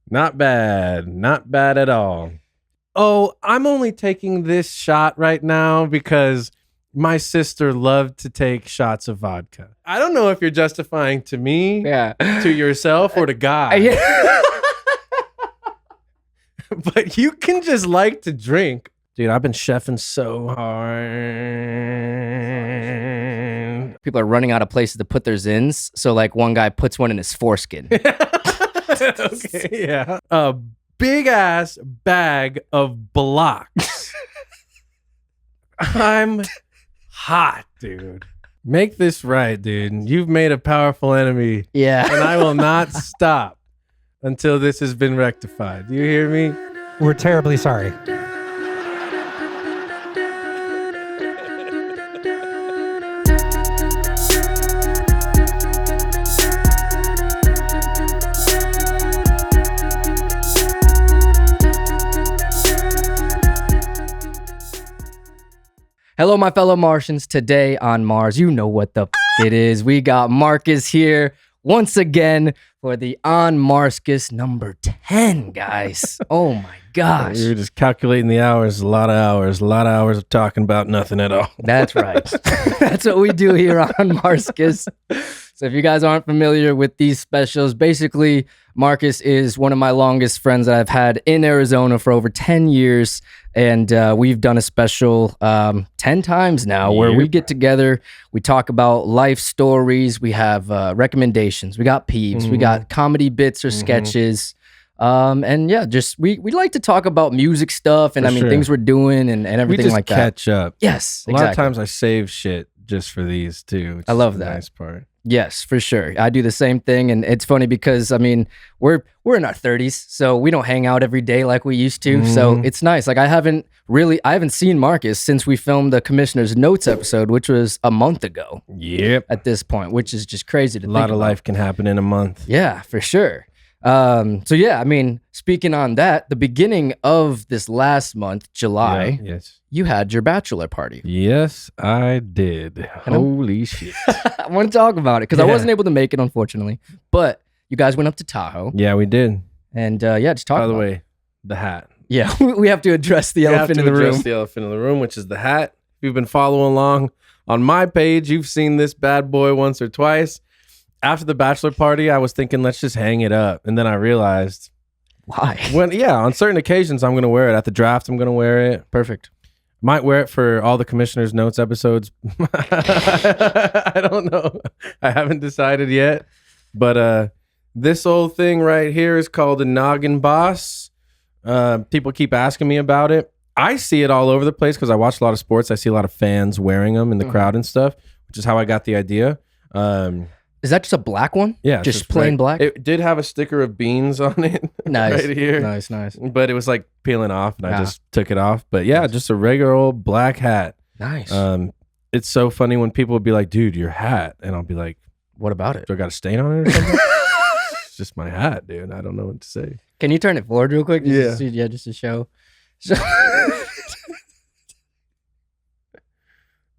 Not bad. Not bad at all. Oh, I'm only taking this shot right now because my sister loved to take shots of vodka. I don't know if you're justifying to me, to yourself, or to God. But you can just like to drink. Dude, I've been chefing so hard. People are running out of places to put their zins. So like one guy puts one in his foreskin. Okay, yeah. A big ass bag of blocks. I'm hot, dude. Make this right, dude. You've made a powerful enemy. Yeah. And I will not stop until this has been rectified. Do you hear me? We're terribly sorry. Hello, my fellow Martians. Today on Mars, you know what the it is. We got Marcus here once again for the On Marscus number 10, guys. Oh my gosh. We were just calculating the hours. A lot of hours of talking about nothing at all. That's right. That's what we do here on Marscus. So if you guys aren't familiar with these specials, basically Marcus is one of my longest friends that I've had in Arizona for over 10 years. And we've done a special 10 times now where we get together, we talk about life stories, we have recommendations, we got peeves, we got comedy bits or sketches. And yeah, just we like to talk about music stuff and things we're doing and everything like that. Catch up. Yes, A lot of times I save shit just for these too. Which I love is the that. nice part. Yes, for sure. I do the same thing, and it's funny because I mean we're in our 30s, so we don't hang out every day like we used to. So it's nice. Like I haven't seen Marcus since we filmed the Commissioner's Notes episode, which was a month ago. Yep. At this point, which is just crazy to think A lot of about. life can happen in a month. Yeah, for sure. So yeah, I mean, speaking on that, the beginning of this last month, July, Yes. you had your bachelor party. Yes, I did. Holy shit. I want to talk about it because I wasn't able to make it, unfortunately. But you guys went up to Tahoe. Yeah, we did. And just talk By about the it. way, the hat. Yeah, we have to address the elephant in the room. The elephant in the room, which is the hat. If you've been following along on my page, you've seen this bad boy once or twice. After the bachelor party, I was thinking, let's just hang it up. And then I realized, why? On certain occasions, I'm going to wear it. At the draft, I'm going to wear it. Perfect. Might wear it for all the Commissioner's Notes episodes. I don't know. I haven't decided yet. But this old thing right here is called a noggin boss. People keep asking me about it. I see it all over the place because I watch a lot of sports. I see a lot of fans wearing them in the crowd and stuff, which is how I got the idea. Is that just a black one? Yeah. Just plain black? It did have a sticker of beans on it. Nice. Right here. Nice. But it was like peeling off and I just took it off. But yeah, just a regular old black hat. Nice. It's so funny when people would be like, dude, your hat. And I'll be like, what about it? do I got a stain on it or something? It's just my hat, dude. I don't know what to say. Can you turn it forward real quick? Yeah. Just to show.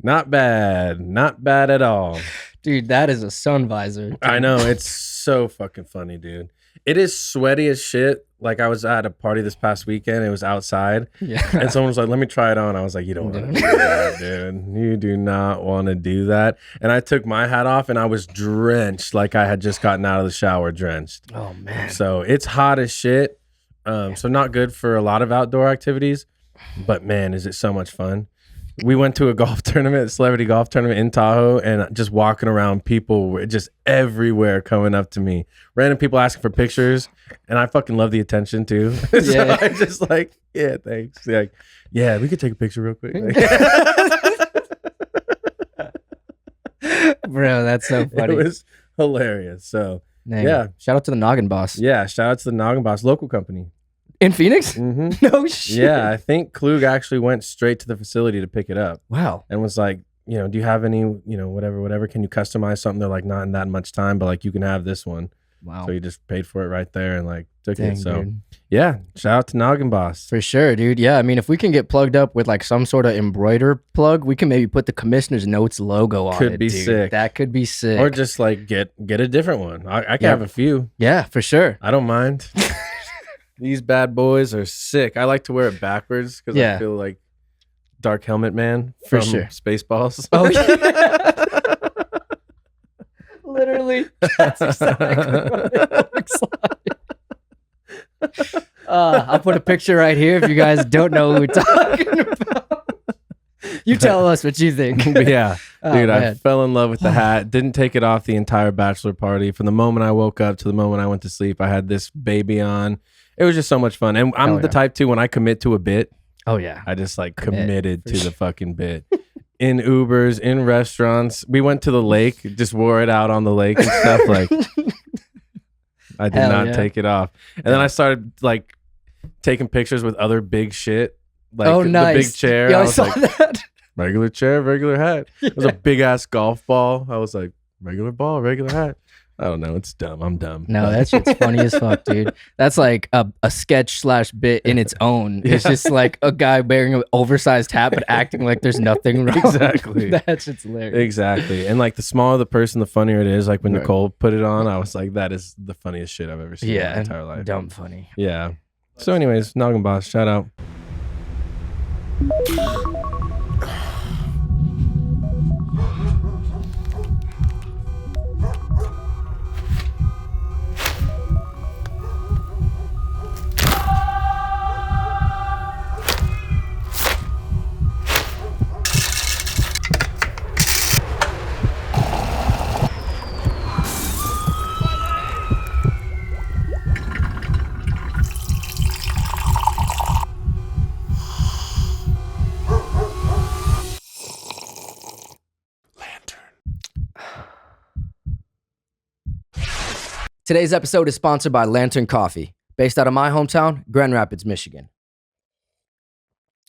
Not bad. Not bad at all. Dude, that is a sun visor. Dude. I know. It's so fucking funny, dude. It is sweaty as shit. Like I was at a party this past weekend. It was outside. Yeah. And someone was like, let me try it on. I was like, you don't want to do that, dude. You do not want to do that. And I took my hat off and I was drenched like I had just gotten out of the shower drenched. Oh, man. So it's hot as shit. So not good for a lot of outdoor activities. But man, is it so much fun. We went to a golf tournament, a celebrity golf tournament in Tahoe, and just walking around, people were just everywhere coming up to me. Random people asking for pictures, and I fucking love the attention too. So I just like, yeah, thanks. Like, yeah, we could take a picture real quick. Bro, that's so funny. It was hilarious. So, Dang. yeah. Shout out to the Noggin Boss. Yeah, shout out to the Noggin Boss local company. In Phoenix? Mm-hmm. No shit. Yeah, I think Klug actually went straight to the facility to pick it up. Wow. And was like, do you have any, whatever, can you customize something? They're like, not in that much time, but like you can have this one. Wow. So he just paid for it right there and like took Dang, it. So dude. yeah, shout out to Noggin Boss. For sure, dude. Yeah, I mean, if we can get plugged up with like some sort of embroider plug, we can maybe put the Commissioner's Notes logo on it. Could be dude. sick. That could be sick. Or just like get a different one. I can have a few. Yeah, for sure. I don't mind. These bad boys are sick. I like to wear it backwards because I feel like Dark Helmet Man For from sure. Spaceballs. Oh yeah. Literally. That's exactly what it looks like. I'll put a picture right here if you guys don't know who we're talking about. You tell us what you think. Yeah. Dude, I man. fell in love with the hat. Didn't take it off the entire bachelor party. From the moment I woke up to the moment I went to sleep, I had this baby on. It was just so much fun. And I'm the type too, when I commit to a bit, Oh yeah. I just like committed to the fucking bit. In Ubers, in restaurants. We went to the lake, just wore it out on the lake and stuff. Like, I did not take it off. And then I started like taking pictures with other big shit. Like nice. the big chair. Yeah, I I was saw like, that. regular chair, regular hat. It was a big ass golf ball. I was like, regular ball, regular hat. I don't know. It's dumb. I'm dumb. No, that shit's funny as fuck, dude. That's like a sketch / bit in its own. It's just like a guy wearing an oversized hat but acting like there's nothing wrong. Exactly. That shit's hilarious. Exactly. And like the smaller the person, the funnier it is. Like when Right. Nicole put it on, I was like, that is the funniest shit I've ever seen in my entire life. Dumb funny. Yeah. So anyways, Noggin Boss, shout out. Today's episode is sponsored by Lantern Coffee, based out of my hometown, Grand Rapids, Michigan.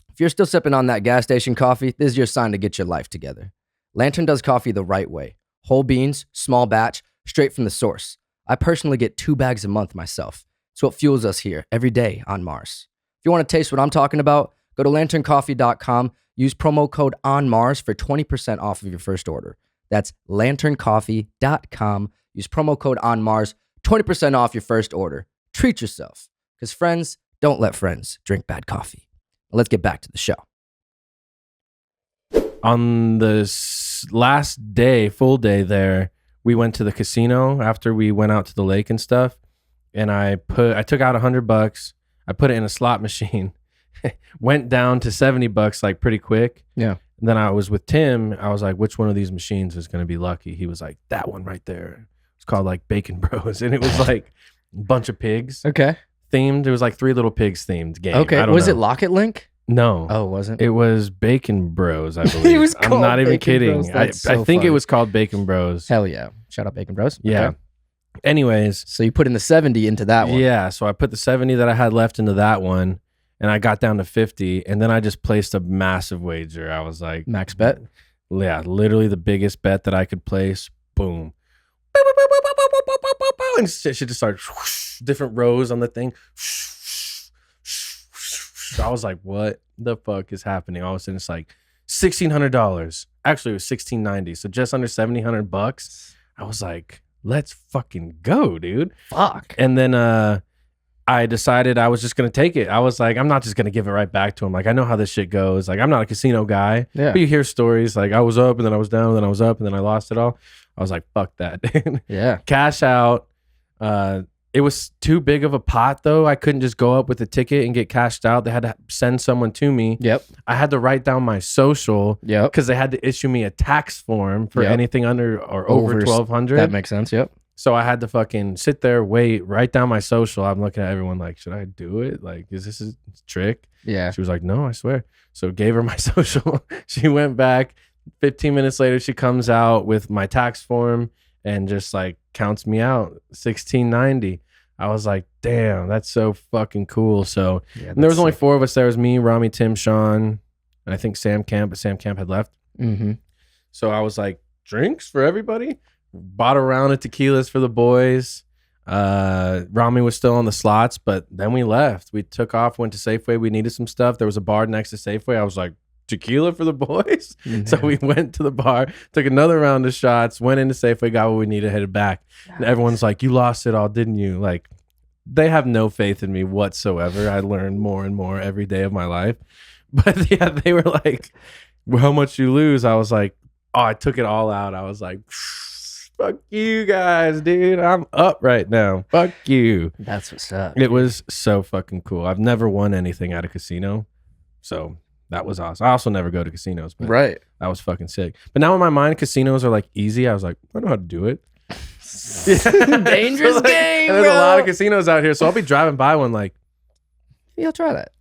If you're still sipping on that gas station coffee, this is your sign to get your life together. Lantern does coffee the right way. Whole beans, small batch, straight from the source. I personally get 2 bags a month myself. It's what fuels us here every day on Mars. If you want to taste what I'm talking about, go to lanterncoffee.com, use promo code ONMARS for 20% off of your first order. That's lanterncoffee.com, use promo code ONMARS, 20% off your first order. Treat yourself, because friends don't let friends drink bad coffee. Let's get back to the show. On the last day, full day there, we went to the casino after we went out to the lake and stuff. And I took out $100. I put it in a slot machine. Went down to $70 like pretty quick. Yeah. And then I was with Tim. I was like, which one of these machines is going to be lucky? He was like, that one right there. It's called like Bacon Bros. And it was like a bunch of pigs Okay. themed. It was like 3 Little Pigs themed game. Okay. I don't Was know. it Locket Link? No. Oh, it wasn't? It was Bacon Bros, I believe. It was I'm called not even Bacon kidding. Bros. That's so I think funny. it was called Bacon Bros. Hell yeah. Shout out Bacon Bros. Yeah. Okay. Anyways. So you put in the 70 into that one. Yeah. So I put the 70 that I had left into that one and I got down to 50. And then I just placed a massive wager. I was like, Max bet? Yeah. Literally the biggest bet that I could place. Boom. And shit just started different rows on the thing. I was like, what the fuck is happening? All of a sudden it's like $1,600. Actually, it was $1,690. So just under $1,700. I was like, let's fucking go, dude. Fuck. And then I decided I was just going to take it. I was like, I'm not just going to give it right back to him. Like, I know how this shit goes. Like, I'm not a casino guy. Yeah. But you hear stories like I was up and then I was down and then I was up and then I lost it all. I was like, fuck that. Yeah. Cash out. It was too big of a pot though. I couldn't just go up with a ticket and get cashed out. They had to send someone to me. Yep. I had to write down my social Yep. because they had to issue me a tax form for Yep. anything under or over 1,200. That makes sense. Yep. So I had to fucking sit there, wait, write down my social. I'm looking at everyone like, should I do it? Like, is this a trick? Yeah. She was like, no, I swear. So gave her my social. She went back. 15 minutes later, she comes out with my tax form and just like counts me out $1,690. I was like, damn, that's so fucking cool. So and there was only 4 of us. There was me, Rami, Tim, Sean, and I think Sam Camp, but Sam Camp had left. Mm-hmm. So I was like, drinks for everybody. Bought a round of tequilas for the boys. Rami was still on the slots, but then we left. We took off, went to Safeway. We needed some stuff. There was a bar next to Safeway. I was like, tequila for the boys. So we went to the bar, took another round of shots, went into Safeway, got what we needed, headed back. And everyone's like, you lost it all, didn't you? Like, they have no faith in me whatsoever. I learned more and more every day of my life. But yeah, they were like, well, how much you lose? I was like, oh, I took it all out. I was like, fuck you guys, dude. I'm up right now. Fuck you. That's what's up. It was so fucking cool. I've never won anything at a casino. So that was awesome. I also never go to casinos, but Right. that was fucking sick. But now in my mind, casinos are like easy. I was like, I know how to do it. Dangerous game, and there's bro. a lot of casinos out here. So I'll be driving by one like, Yeah, I'll try that.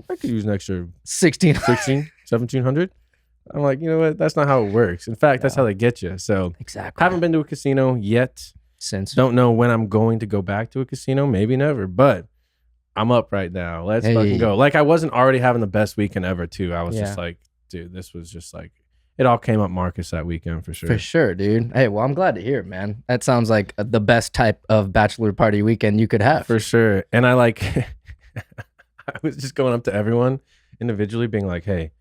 I could use an extra 16. 1,700. I'm like, you know what? That's not how it works. In fact, that's how they get you. So Exactly. haven't been to a casino yet. Since Don't know when I'm going to go back to a casino. Maybe never, but I'm up right now. Let's fucking go. Like, I wasn't already having the best weekend ever too. I was just like, dude, this was just like, it all came up Marcus that weekend for sure. For sure, dude. Hey, well, I'm glad to hear it, man. That sounds like the best type of bachelor party weekend you could have. For sure. And I like, I was just going up to everyone individually being like, hey,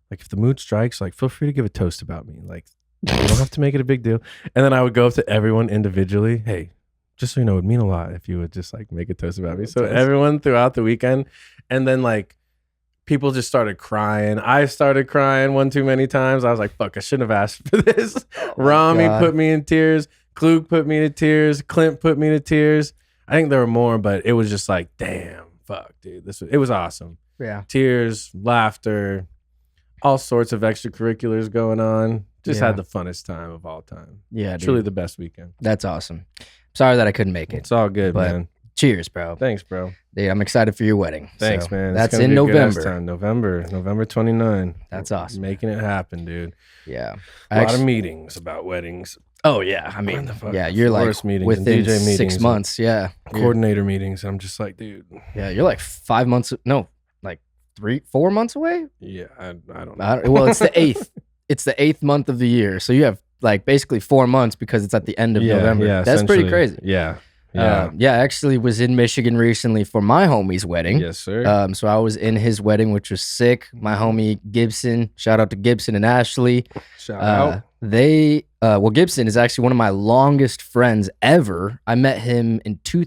like if the mood strikes, like feel free to give a toast about me. Like you don't have to make it a big deal. And then I would go up to everyone individually. Hey, just so you know, it would mean a lot if you would just like make a toast about me. So everyone throughout the weekend. And then like people just started crying. I started crying one too many times. I was like, fuck, I shouldn't have asked for this. Rami put me in tears. Klug put me to tears. Clint put me to tears. I think there were more, but it was just like, damn, fuck, dude. It was awesome. Yeah. Tears, laughter, all sorts of extracurriculars going on. Just had the funnest time of all time. Yeah, dude. Truly the best weekend. That's awesome. Sorry that I couldn't make it. It's all good, but man. Cheers, bro. Thanks, bro. Dude, I'm excited for your wedding. Thanks, So, man. That's It's gonna in be a good ass November. time. November 29. That's awesome. Making it happen, dude. Yeah. A lot of meetings about weddings. Oh, yeah. I mean, yeah, you're like meetings within and DJ meetings 6 months. Yeah. Coordinator meetings. I'm just like, dude. Yeah, you're like 5 months. No, like 4 months away. Yeah, I don't know. Well, it's the 8th. It's the 8th month of the year. So you have like basically 4 months because it's at the end of November. Yeah, that's pretty essentially. crazy. Yeah. I actually was in Michigan recently for my homie's wedding. Yes, sir. So I was in his wedding, which was sick. My homie Gibson, shout out to Gibson and Ashley. Shout out. Gibson is actually one of my longest friends ever. I met him in 2.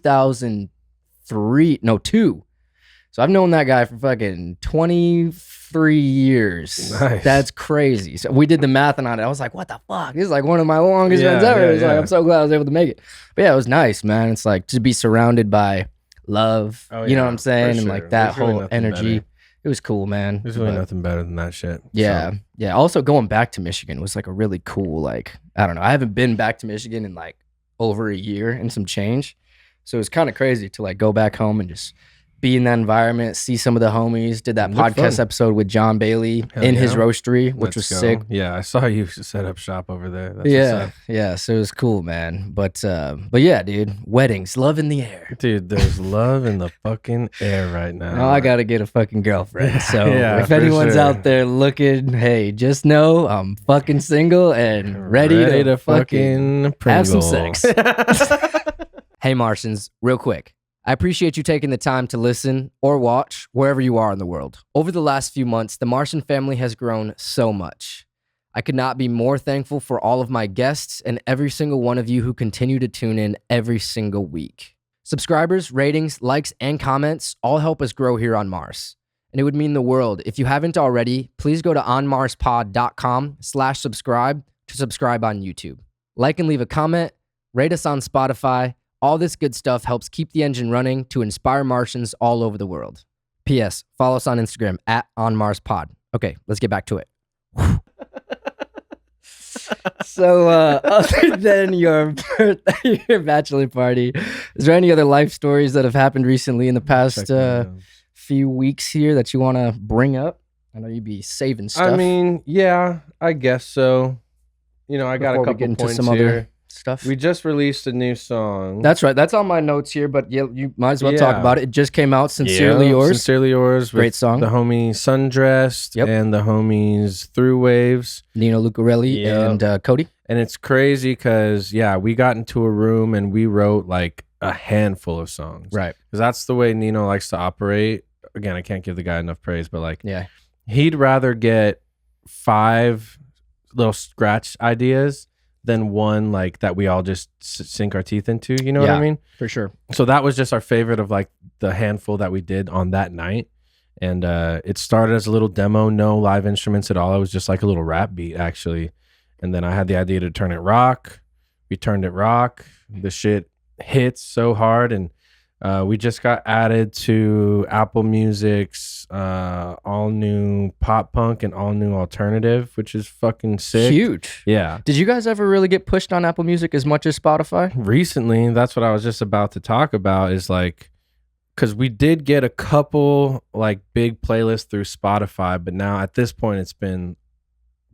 So I've known that guy for fucking 23 years. Nice. That's crazy. So we did the math on it. I was like, what the fuck? This is like one of my longest friends ever. It's like, I'm so glad I was able to make it. But yeah, it was nice, man. It's like to be surrounded by love. You know what I'm saying? And like that whole energy. Better. It was cool, man. There's really nothing better than that shit. Yeah. So. Yeah. Also going back to Michigan was like a really cool, like, I don't know. I haven't been back to Michigan in like over a year and some change. So it was kind of crazy to like go back home and just be in that environment, see some of the homies. Did that podcast episode with John Bailey in his roastery, which was sick. Yeah, I saw you set up shop over there. That's yeah. So it was cool, man. But yeah, dude, weddings, love in the air. Dude, there's love in the fucking air right now. Now I gotta get a fucking girlfriend. So Yeah, if for anyone's sure. out there looking, hey, just know I'm fucking single and ready to fucking have some Pringle. sex. Hey, Martians, real quick. I appreciate you taking the time to listen or watch wherever you are in the world. Over the last few months, the Martian family has grown so much. I could not be more thankful for all of my guests and every single one of you who continue to tune in every single week. Subscribers, ratings, likes, and comments all help us grow here on Mars. And it would mean the world. If you haven't already, please go to onmarspod.com/subscribe to subscribe on YouTube. Like and leave a comment, rate us on Spotify. All this good stuff helps keep the engine running to inspire Martians all over the world. P.S. Follow us on Instagram @OnMarsPod. Okay, let's get back to it. So, other than your bachelor party, is there any other life stories that have happened recently in the past few weeks here that you want to bring up? I know you'd be saving stuff. I mean, yeah, I guess so. You know, I got a Before we couple get into points some here. other stuff. We just released a new song. That's right. That's on my notes here, but yeah, you might as well talk about it. It just came out. Sincerely Yours. Sincerely Yours. Great song. The homie Sundressed and the homies Through Waves. Nino Lucarelli and Cody. And it's crazy because, we got into a room and we wrote like a handful of songs. Right. Because that's the way Nino likes to operate. Again, I can't give the guy enough praise, but like, Yeah. he'd rather get 5 little scratch ideas than one like that we all just sink our teeth into. You know what I mean? For sure. So that was just our favorite of like the handful that we did on that night. And it started as a little demo, no live instruments at all. It was just like a little rap beat, actually. And then I had the idea to turn it rock. We turned it rock. The shit hits so hard. And we just got added to Apple Music's all new pop punk and all new alternative, which is fucking sick. Huge. Yeah. Did you guys ever really get pushed on Apple Music as much as Spotify? Recently, that's what I was just about to talk about, is like, because we did get a couple like big playlists through Spotify, but now at this point it's been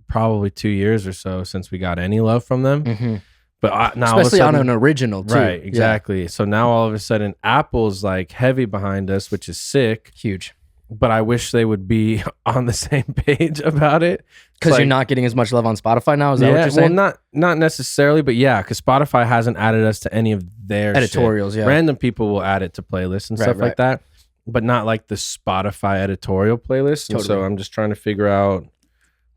probably 2 years or so since we got any love from them. Mm-hmm. But now especially all of a on sudden, an original too. right? Exactly. So now all of a sudden Apple's like heavy behind us, which is sick. Huge. But I wish they would be on the same page about it. Because Like, you're not getting as much love on Spotify now. Is that what you're saying? Well, not necessarily, but yeah, because Spotify hasn't added us to any of their Editorials, shit. yeah. Random people will add it to playlists and Right, stuff right. like that, but not like the Spotify editorial playlist. And so Totally. I'm just trying to figure out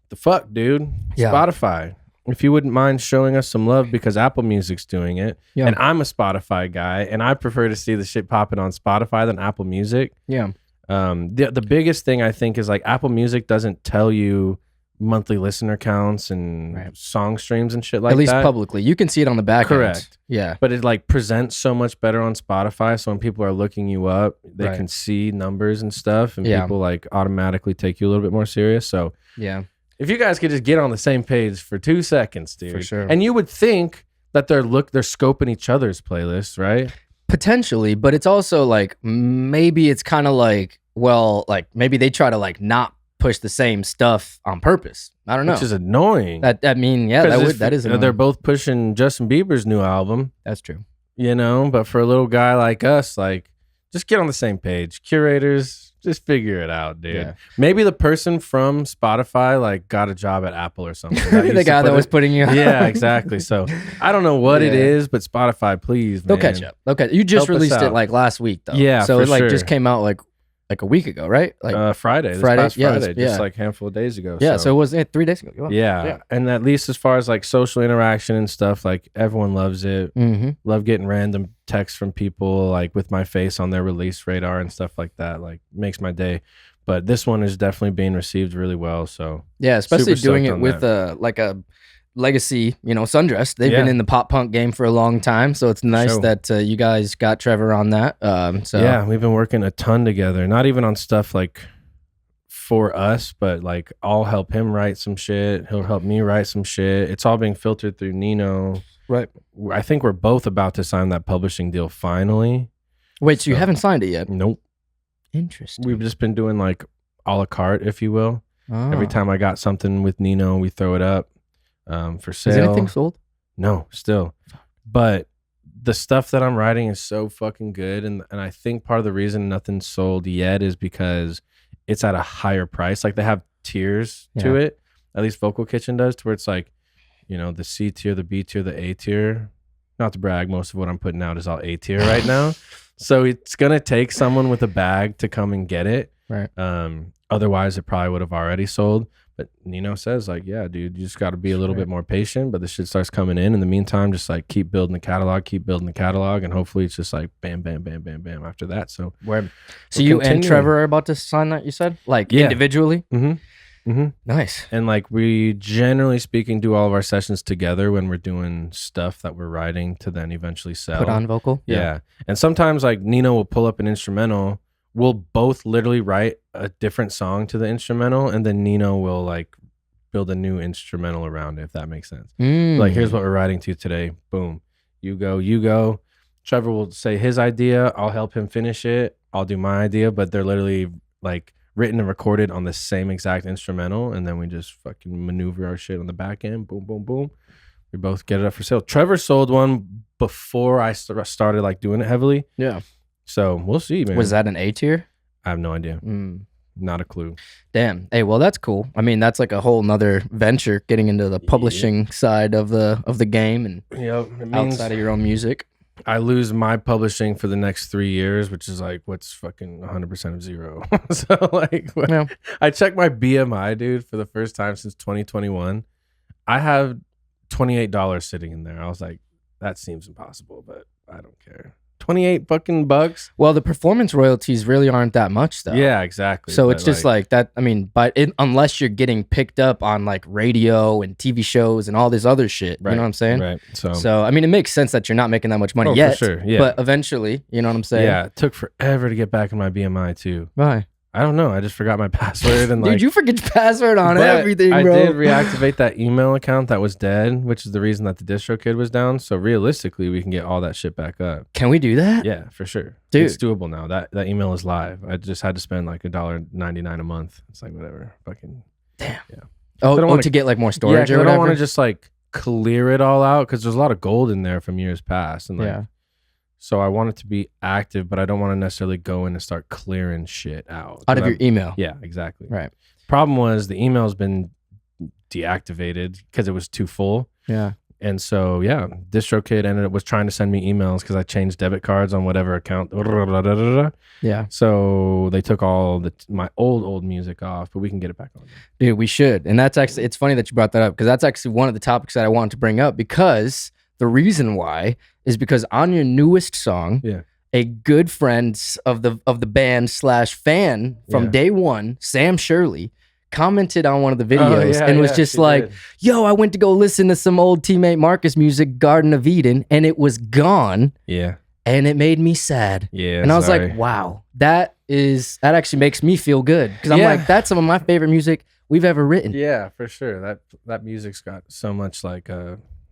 the fuck, dude. Yeah. Spotify. If you wouldn't mind showing us some love, because Apple Music's doing it, Yeah. and I'm a Spotify guy, and I prefer to see the shit popping on Spotify than Apple Music. Yeah. The biggest thing I think is like Apple Music doesn't tell you monthly listener counts and Right. song streams and shit like At least that. publicly. You can see it on the back end. Correct. Yeah. But it like presents so much better on Spotify. So when people are looking you up, they Right. can see numbers and stuff, and Yeah. people like automatically take you a little bit more serious. So Yeah. if you guys could just get on the same page for 2 seconds, dude. For sure. And you would think that they're scoping each other's playlists, right? Potentially, but it's also like maybe it's kind of like, well, like maybe they try to like not push the same stuff on purpose. I don't know. Which is annoying. that is they're annoying. both pushing Justin Bieber's new album. That's true. You know, but for a little guy like us, like, just get on the same page. Curators, just figure it out, dude. Yeah. Maybe the person from Spotify like got a job at Apple or something. The guy that was putting you on. Yeah, exactly. So I don't know what it Yeah. is, but Spotify, please, They'll man. catch up. Okay, you just Help us released it out. like last week though. Yeah, so for it like sure. just came out like a week ago, right? Like Friday, this Friday? past Yeah, Friday, yeah. just like a handful of days ago. yeah. So it was 3 days ago. yeah, and at least as far as like social interaction and stuff, like everyone loves it. Mm-hmm. Love getting random texts from people like with my face on their release radar and stuff like that. Like makes my day. But this one is definitely being received really well. So Yeah, especially Super doing stoked it on with like a legacy, sundress. They've been Yeah. in the pop punk game for a long time, so it's nice Sure. that you guys got Trevor on that. So yeah, we've been working a ton together. Not even on stuff like for us, but like I'll help him write some shit. He'll help me write some shit. It's all being filtered through Nino. Right. I think we're both about to sign that publishing deal finally. Wait, so you So- haven't signed it yet? Nope. Interesting. We've just been doing like a la carte, if you will. Ah. Every time I got something with Nino, we throw it up for sale. Is anything sold? No, still. But the stuff that I'm writing is so fucking good. And I think part of the reason nothing's sold yet is because it's at a higher price. Like they have tiers to Yeah. it. At least Vocal Kitchen does, to where it's like, the C tier, the B tier, the A tier. Not to brag, most of what I'm putting out is all A tier right now. So it's going to take someone with a bag to come and get it. Right. Otherwise, it probably would have already sold. But Nino says, like, yeah, dude, you just got to be a little bit more patient. But the shit starts coming in. In the meantime, just like keep building the catalog. And hopefully it's just like bam, bam, bam, bam, bam after that. So, Where? So We're you and continuing. Trevor are about to sign that, you said? Like Yeah. individually? mm-hmm. Nice. And like we generally speaking do all of our sessions together when we're doing stuff that we're writing to then eventually sell. Put on vocal? Yeah. And sometimes like Nino will pull up an instrumental. We'll both literally write a different song to the instrumental, and then Nino will like build a new instrumental around it, if that makes sense. Like, here's what we're writing to today. Boom. You go. Trevor will say his idea. I'll help him finish it. I'll do my idea, but they're literally like written and recorded on the same exact instrumental. And then we just fucking maneuver our shit on the back end. Boom, boom, boom. We both get it up for sale. Trevor sold one before I started like doing it heavily. Yeah. So we'll see, man. Was that an A tier? I have no idea. Not a clue. Damn. Hey, well, that's cool. I mean, that's like a whole nother venture, getting into the publishing side of the game and Yep. It means, outside of your own music. I lose my publishing for the next 3 years, which is like what's fucking 100% of zero. So like, Yeah. I checked my BMI, dude, for the first time since 2021. I have $28 sitting in there. I was like, that seems impossible, but I don't care. 28 fucking bucks. Well, the performance royalties really aren't that much, though. Yeah, exactly. So But, it's just like that. I mean, unless you're getting picked up on like radio and TV shows and all this other shit, you know what I'm saying? Right. So I mean, it makes sense that you're not making that much money yet. For sure. Yeah. But eventually, you know what I'm saying? Yeah, it took forever to get back in my BMI too. Why? I don't know. I just forgot my password and like. Dude, you forget your password on But everything, bro. I did reactivate that email account that was dead, which is the reason that the distro kid was down. So realistically, we can get all that shit back up. Can we do that? Yeah, for sure. Dude. It's doable now. That email is live. I just had to spend like $1.99 a month. It's like whatever. Fucking damn. Yeah. Oh, to get like more storage or I whatever? don't want to just like clear it all out because there's a lot of gold in there from years past. And like, Yeah. so I want it to be active, but I don't want to necessarily go in and start clearing shit out. Out of your email. Yeah, exactly. Right. Problem was the email's been deactivated because it was too full. Yeah. And so, yeah, DistroKid was trying to send me emails because I changed debit cards on whatever account. Yeah. So they took all my old music off, but we can get it back on. Dude, we should. And that's actually, it's funny that you brought that up because that's actually one of the topics that I wanted to bring up because the reason why is because on your newest song, Yeah. a good friend of the band / fan from Yeah. day one, Sam Shirley, commented on one of the videos Oh, and was just she like, did. yo, I went to go listen to some old teammate Marcus music, Garden of Eden, and it was gone. Yeah. And it made me sad. Yeah. And I was sorry. like, wow, that actually makes me feel good. Because I'm Yeah. like, that's some of my favorite music we've ever written. Yeah, for sure. That music's got so much like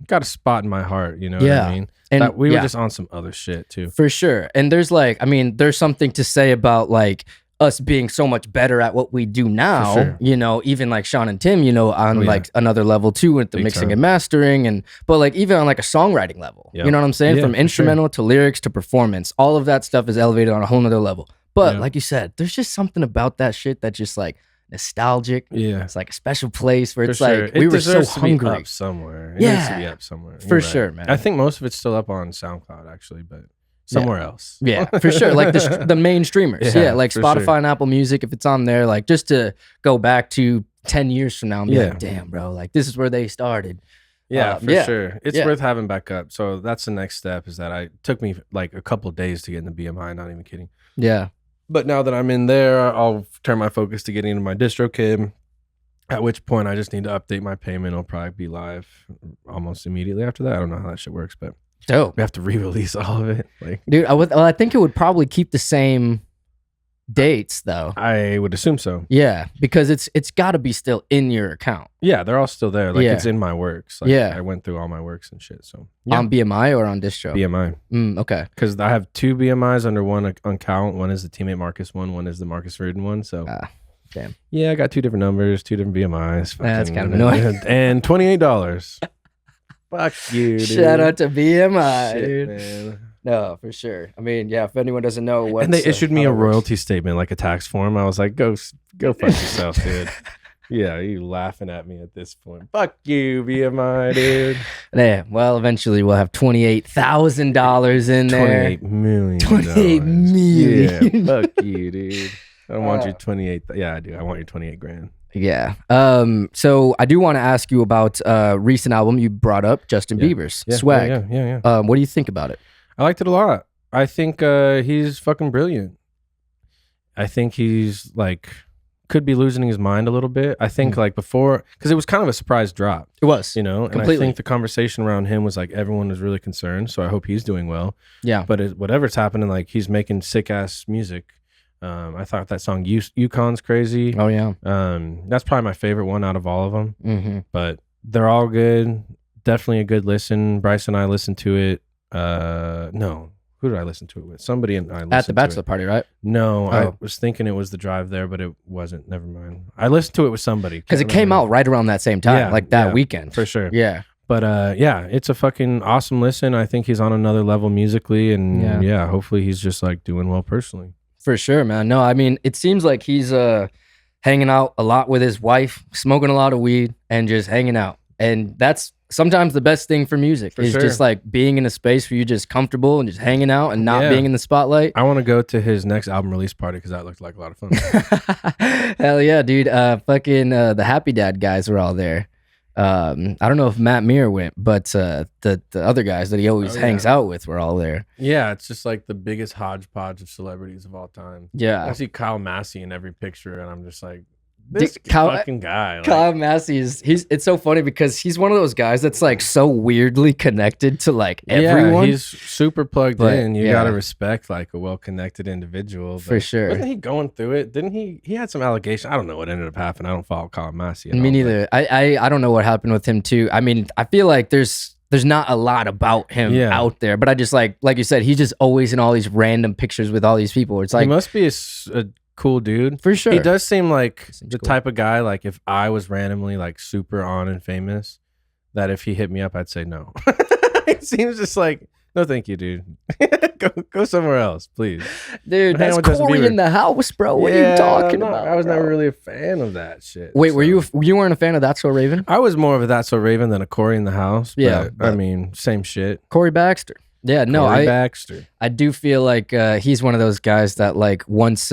got a spot in my heart, you know what Yeah. I mean? And That we were yeah. just on some other shit too. For sure. And there's like, I mean, there's something to say about like us being so much better at what we do now, For sure. you know, even like Sean and Tim, you know, on Oh, yeah. like another level too with the Big mixing time. and mastering but like even on like a songwriting level, Yep. you know what I'm saying? Yeah, From for sure. instrumental to lyrics to performance, all of that stuff is elevated on a whole nother level. But Yeah. like you said, there's just something about that shit that's just like nostalgic. Yeah. It's like a special place where For it's sure. like we were so deserves to be hungry. up somewhere. It needs to be Yeah. up somewhere. For You're sure, man. I think most of it's still up on SoundCloud actually, but somewhere else. Yeah, for sure. Like the main streamers. Yeah, Yeah, like for Spotify sure. and Apple Music, if it's on there, like just to go back to 10 years from now and be Yeah. like, damn, bro, like this is where they started. Yeah, for yeah. sure. It's Yeah. worth having back up. So that's the next step is that it took me like a couple days to get in the BMI, not even kidding. Yeah. But now that I'm in there, I'll turn my focus to getting into my DistroKid, at which point I just need to update my payment. It'll probably be live almost immediately after that. I don't know how that shit works, but Dope. we have to re-release all of it. Like Dude, I think it would probably keep the same dates though. I would assume so. Yeah, because it's got to be still in your account. Yeah, they're all still there. Like Yeah. it's in my works. Like, Yeah. I went through all my works and shit. So yeah. On BMI or on distro? BMI. Okay. Because I have 2 BMIs under one account. One is the teammate Marcus one is the Marcus Reardon one. So Damn. yeah, I got 2 different numbers, 2 different BMIs. That's Fucking- kind of annoying. And $28. Fuck you, dude. Shout out to BMI, Shit, dude. man. No, for sure. I mean, yeah, if anyone doesn't know what And they issued me a royalty statement, like a tax form. I was like, go fuck yourself, dude. Yeah, you laughing at me at this point. Fuck you, BMI, dude. Yeah, well, eventually we'll have $28,000 in there. $28 million. 28 million. Yeah, fuck you, dude. I don't want your 28. Yeah, I do. I want your 28 grand. Yeah. So I do want to ask you about recent album you brought up, Justin Bieber's Yeah, Swag. Yeah. What do you think about it? I liked it a lot. I think he's fucking brilliant. I think he's like could be losing his mind a little bit. I think like before, because it was kind of a surprise drop. It was, You know, and Completely. I think the conversation around him was like everyone was really concerned. So I hope he's doing well. Yeah. But whatever's happening, like he's making sick ass music. I thought that song Yukon's crazy. Oh yeah. That's probably my favorite one out of all of them. Mm-hmm. But they're all good. Definitely a good listen. Bryce and I listened to it. No, who did I listen to it with? Somebody and I listened At the to bachelor it. party, right? No, I Oh. was thinking it was the drive there, but it wasn't. Never mind. I listened to it with somebody Because it Can't came remember. out right around that same time, Yeah, like that yeah, weekend. for sure. Yeah. But yeah, it's a fucking awesome listen. I think he's on another level musically, and yeah, hopefully he's just like doing well personally. For sure, man. No, I mean, it seems like he's hanging out a lot with his wife, smoking a lot of weed, and just hanging out. And that's sometimes the best thing for music is just like being in a space where you're just comfortable and just hanging out and not being in the spotlight. I want to go to his next album release party because that looked like a lot of fun. Hell yeah, dude. Fucking the Happy Dad guys were all there. I don't know if Matt Muir went, but the other guys that he always hangs out with were all there. Yeah, it's just like the biggest hodgepodge of celebrities of all time. Yeah. I see Kyle Massey in every picture, and I'm just like, this fucking guy. Like, Kyle Massey it's so funny because he's one of those guys that's like so weirdly connected to like everyone. He's super plugged in. You gotta respect like a well-connected individual. For sure. Wasn't he going through it? Didn't he? He had some allegation. I don't know what ended up happening. I don't follow Kyle Massey. Me neither. I don't know what happened with him too. I mean, I feel like there's not a lot about him out there, but I just like you said, he's just always in all these random pictures with all these people. It's like, he must be a cool dude. For sure. He does seem like the type of guy, like if I was randomly like super on and famous, that if he hit me up, I'd say no. It seems just like, no, thank you, dude. go somewhere else, please. Dude, that's Corey in the house, bro. What are you talking about? I was never really a fan of that shit. Wait, so. You weren't a fan of That's So Raven? I was more of a That's So Raven than a Corey in the House. But, I mean, same shit. Corey Baxter. Yeah, no, Baxter. I do feel like he's one of those guys that like once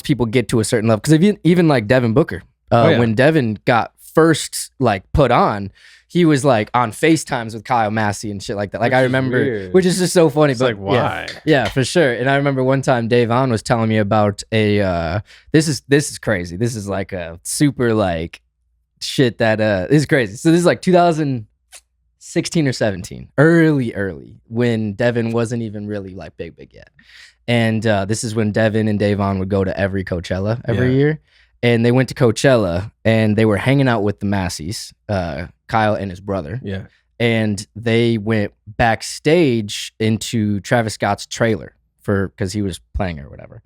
people get to a certain level, because even like Devin Booker, when Devin got first like put on, he was like on FaceTimes with Kyle Massey and shit like that. Like I remember, which is just so funny. It's but like why? Yeah, for sure. And I remember one time Dave On was telling me about this is crazy. This is like a super like shit that this is crazy. So this is like 2016 or 17, early when Devin wasn't even really like big yet. And this is when Devin and Davon would go to every Coachella every year. And they went to Coachella and they were hanging out with the Masseys, Kyle and his brother. Yeah. And they went backstage into Travis Scott's trailer because he was playing or whatever.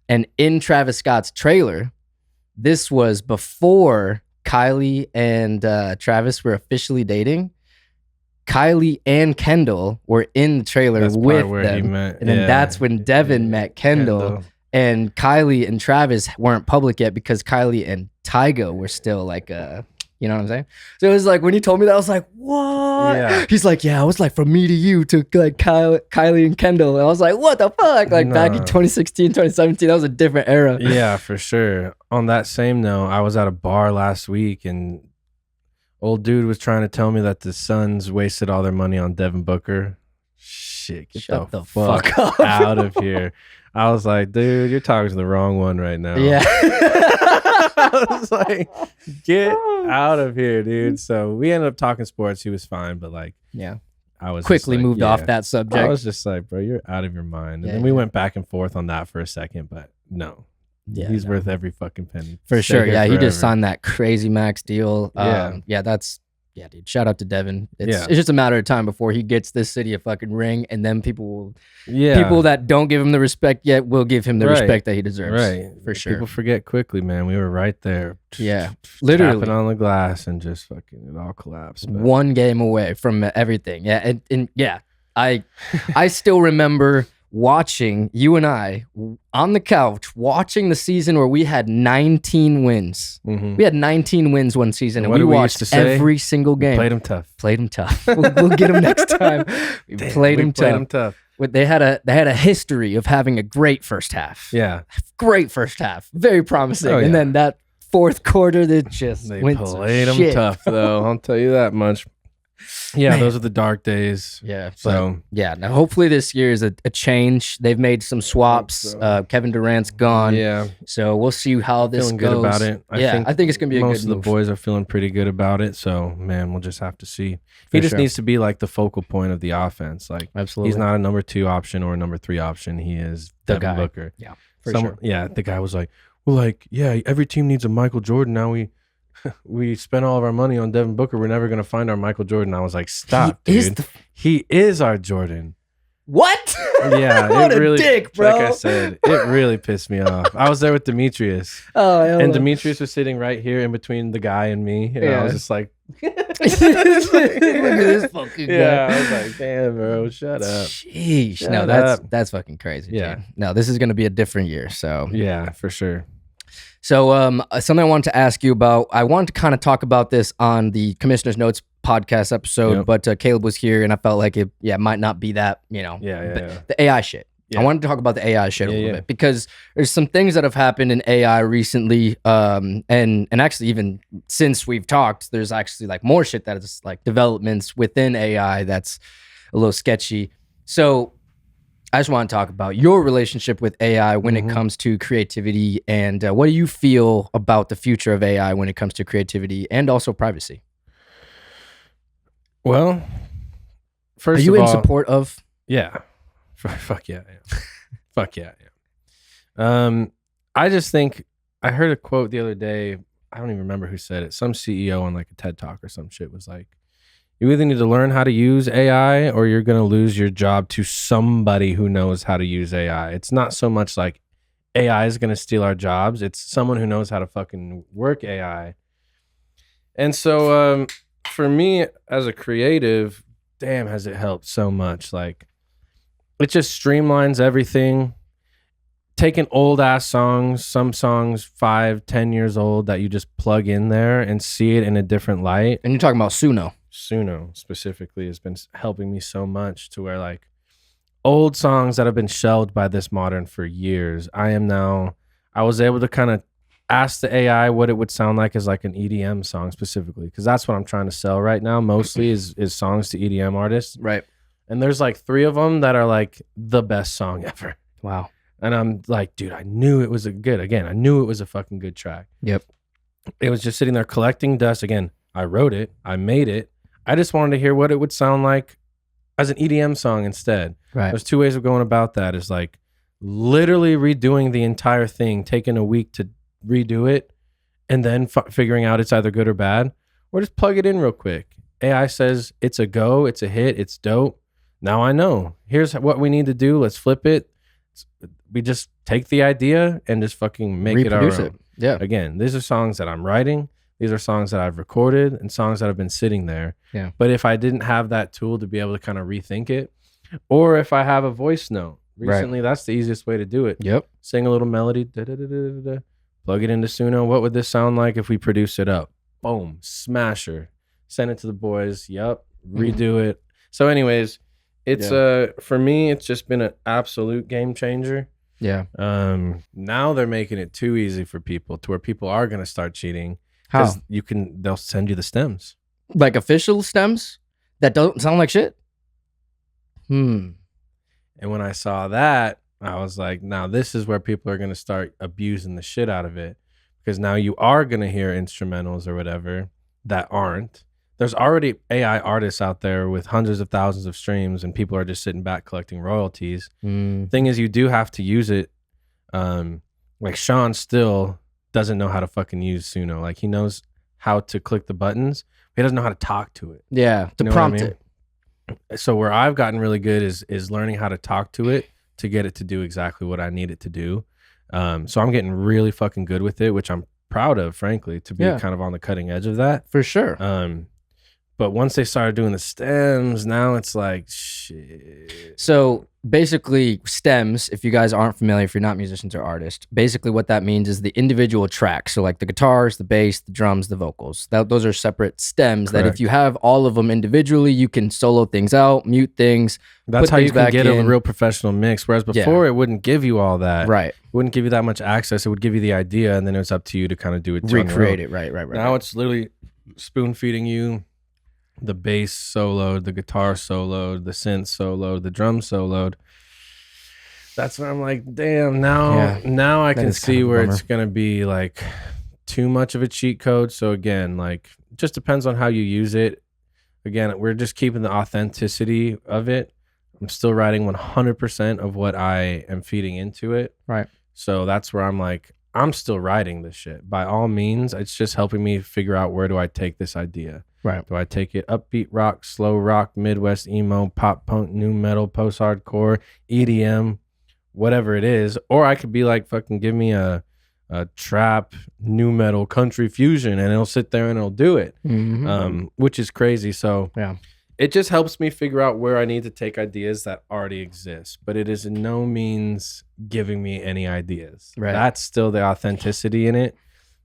And in Travis Scott's trailer, this was before Kylie and Travis were officially dating. Kylie and Kendall were in the trailer with them. And then that's when Devin met Kendall. And Kylie and Travis weren't public yet because Kylie and Tyga were still like, you know what I'm saying? So it was like, when he told me that, I was like, what? Yeah. He's like, yeah, I was like, from me to you to like Kylie and Kendall. And I was like, what the fuck? Like back in 2016, 2017, that was a different era. Yeah, for sure. On that same note, I was at a bar last week and old dude was trying to tell me that the Suns wasted all their money on Devin Booker. Shit, get the fuck up. Out of here. I was like, dude, you're talking to the wrong one right now. Yeah. I was like, get out of here, dude. So we ended up talking sports. He was fine, but like, I was quickly moved off that subject. I was just like, bro, you're out of your mind. And then we went back and forth on that for a second, but no. Yeah, he's worth every fucking penny. For sure. Yeah, he just signed that crazy max deal. Yeah, dude. Shout out to Devin. It's just a matter of time before he gets this city a fucking ring, and then people that don't give him the respect yet will give him the respect that he deserves. Right, for sure. People forget quickly, man. We were right there. Yeah, literally tapping on the glass and just fucking it all collapsed. But. One game away from everything. Yeah, and I still remember watching you and I on the couch watching the season where we had 19 wins. Mm-hmm. We had 19 wins one season, and we watched every single game. Played them tough. We'll get them next time. We played them tough. They had a history of having a great first half. Yeah, great first half, very promising. And then that fourth quarter, they played them tough, though. I'll tell you that much. Yeah, those are the dark days. Yeah. So now hopefully this year is a change. They've made some swaps. So. Kevin Durant's gone. Yeah. So we'll see how this goes. Good about it. I think it's gonna be a good move. Most of the boys are feeling pretty good about it. So man, we'll just have to see. He just needs to be like the focal point of the offense. Like absolutely, he's not a number 2 option or a number 3 option. He is the Devin guy. Booker. Yeah. For sure. Yeah. The guy was like, well, like, yeah, every team needs a Michael Jordan. Now we spent all of our money on Devin Booker. We're never going to find our Michael Jordan. I was like, stop, dude. He is our Jordan. What? Yeah. What a dick, bro. Like I said, it really pissed me off. I was there with Demetrius. And Demetrius was sitting right here in between the guy and me. And I was just like, look at this fucking guy. Yeah, I was like, damn, bro, shut up. Sheesh. No, that's fucking crazy. Yeah. Dude. No, this is going to be a different year. So yeah, for sure. So something I wanted to ask you about, I wanted to kind of talk about this on the Commissioner's Notes podcast episode, but Caleb was here and I felt like it might not be that, the AI shit. I wanted to talk about the AI shit a little bit because there's some things that have happened in AI recently, and actually even since we've talked, there's actually like more shit that is like developments within AI that's a little sketchy. So I just want to talk about your relationship with AI when it comes to creativity, and what do you feel about the future of AI when it comes to creativity and also privacy? Well, first are you of in all, support of? Yeah. Fuck yeah. Fuck yeah. I just think I heard a quote the other day. I don't even remember who said it. Some CEO on like a TED Talk or some shit was like, you either need to learn how to use AI or you're going to lose your job to somebody who knows how to use AI. It's not so much like AI is going to steal our jobs. It's someone who knows how to fucking work AI. And so for me as a creative, damn, has it helped so much. Like, it just streamlines everything. Taking old ass songs, some songs 5-10 years old that you just plug in there and see it in a different light. And you're talking about Suno. Suno specifically has been helping me so much to where like old songs that have been shelved by this modern for years, I was able to kind of ask the AI what it would sound like as like an EDM song specifically, because that's what I'm trying to sell right now mostly is songs to EDM artists. Right. And there's like 3 of them that are like the best song ever. Wow. And I'm like, dude, I knew it was I knew it was a fucking good track. Yep. It was just sitting there collecting dust. Again, I wrote it, I made it. I just wanted to hear what it would sound like as an EDM song instead. Right. There's 2 ways of going about that. Is like literally redoing the entire thing, taking a week to redo it, and then figuring out it's either good or bad, or just plug it in real quick. AI says it's a go, it's a hit, it's dope. Now I know. Here's what we need to do. Let's flip it. We just take the idea and just fucking make it our own. Yeah. Again, these are songs that I'm writing. These are songs that I've recorded and songs that have been sitting there. Yeah. But if I didn't have that tool to be able to kind of rethink it, or if I have a voice note, recently that's the easiest way to do it. Yep. Sing a little melody, plug it into Suno. What would this sound like if we produce it up? Boom, smasher. Send it to the boys. Yep. Redo it. So anyways, it's for me, it's just been an absolute game changer. Yeah. Now they're making it too easy for people to where people are going to start cheating. How? They'll send you the stems. Like official stems that don't sound like shit? And when I saw that, I was like, now this is where people are going to start abusing the shit out of it, because now you are going to hear instrumentals or whatever that aren't. There's already AI artists out there with hundreds of thousands of streams, and people are just sitting back collecting royalties. Thing is, you do have to use it. Like Sean still doesn't know how to fucking use Suno. Like, he knows how to click the buttons, but he doesn't know how to talk to it. Yeah, to prompt it. So where I've gotten really good is learning how to talk to it to get it to do exactly what I need it to do. So I'm getting really fucking good with it, which I'm proud of, frankly, to be kind of on the cutting edge of that. For sure. But once they started doing the stems, now it's like, shit. So basically stems, if you guys aren't familiar, if you're not musicians or artists, basically what that means is the individual tracks. So like the guitars, the bass, the drums, the vocals. Those are separate stems. Correct. That if you have all of them individually, you can solo things out, mute things. That's how you can get a real professional mix. Whereas before, it wouldn't give you all that. Right. It wouldn't give you that much access. It would give you the idea, and then it was up to you to kind of do it. Recreate it. Right. Now it's literally spoon feeding you the bass soloed, the guitar soloed, the synth soloed, the drum soloed. That's where I'm like, damn, now I can see where it's going to be like too much of a cheat code. So again, like, just depends on how you use it. Again, we're just keeping the authenticity of it. I'm still writing 100% of what I am feeding into it. Right. So that's where I'm like, I'm still writing this shit. By all means, it's just helping me figure out, where do I take this idea? Right. Do I take it upbeat rock, slow rock, Midwest emo, pop punk, new metal, post-hardcore, EDM, whatever it is? Or I could be like, fucking give me a trap, new metal, country fusion, and it'll sit there and it'll do it, which is crazy. So it just helps me figure out where I need to take ideas that already exist, but it is in no means giving me any ideas. Right. That's still the authenticity in it.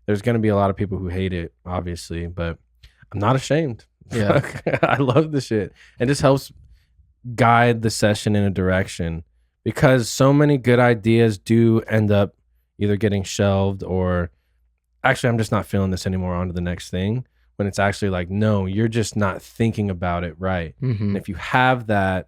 There's going to be a lot of people who hate it, obviously, but I'm not ashamed. Yeah. I love the shit. It just helps guide the session in a direction, because so many good ideas do end up either getting shelved or actually, I'm just not feeling this anymore, on to the next thing. When it's actually like, no, you're just not thinking about it right. And if you have that,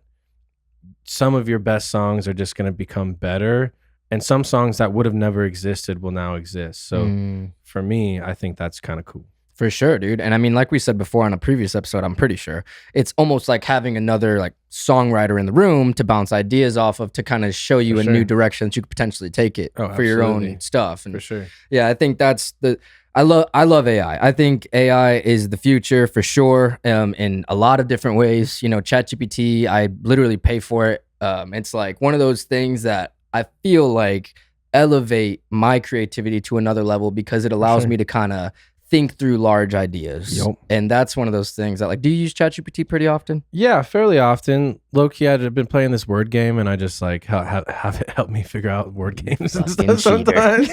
some of your best songs are just going to become better. And some songs that would have never existed will now exist. So for me, I think that's kind of cool. For sure, dude. And I mean, like we said before on a previous episode, I'm pretty sure it's almost like having another like songwriter in the room to bounce ideas off of, to kind of show you a new direction that you could potentially take it for your own stuff. And for sure. Yeah, I think that's I love AI. I think AI is the future for sure, in a lot of different ways. You know, ChatGPT, I literally pay for it. It's like one of those things that I feel like elevate my creativity to another level, because it allows me to kind of think through large ideas. And that's one of those things that, like, do you use ChatGPT pretty often? Yeah, fairly often. Low-key, I've been playing this word game, and I just like have it help me figure out word games and stuff sometimes.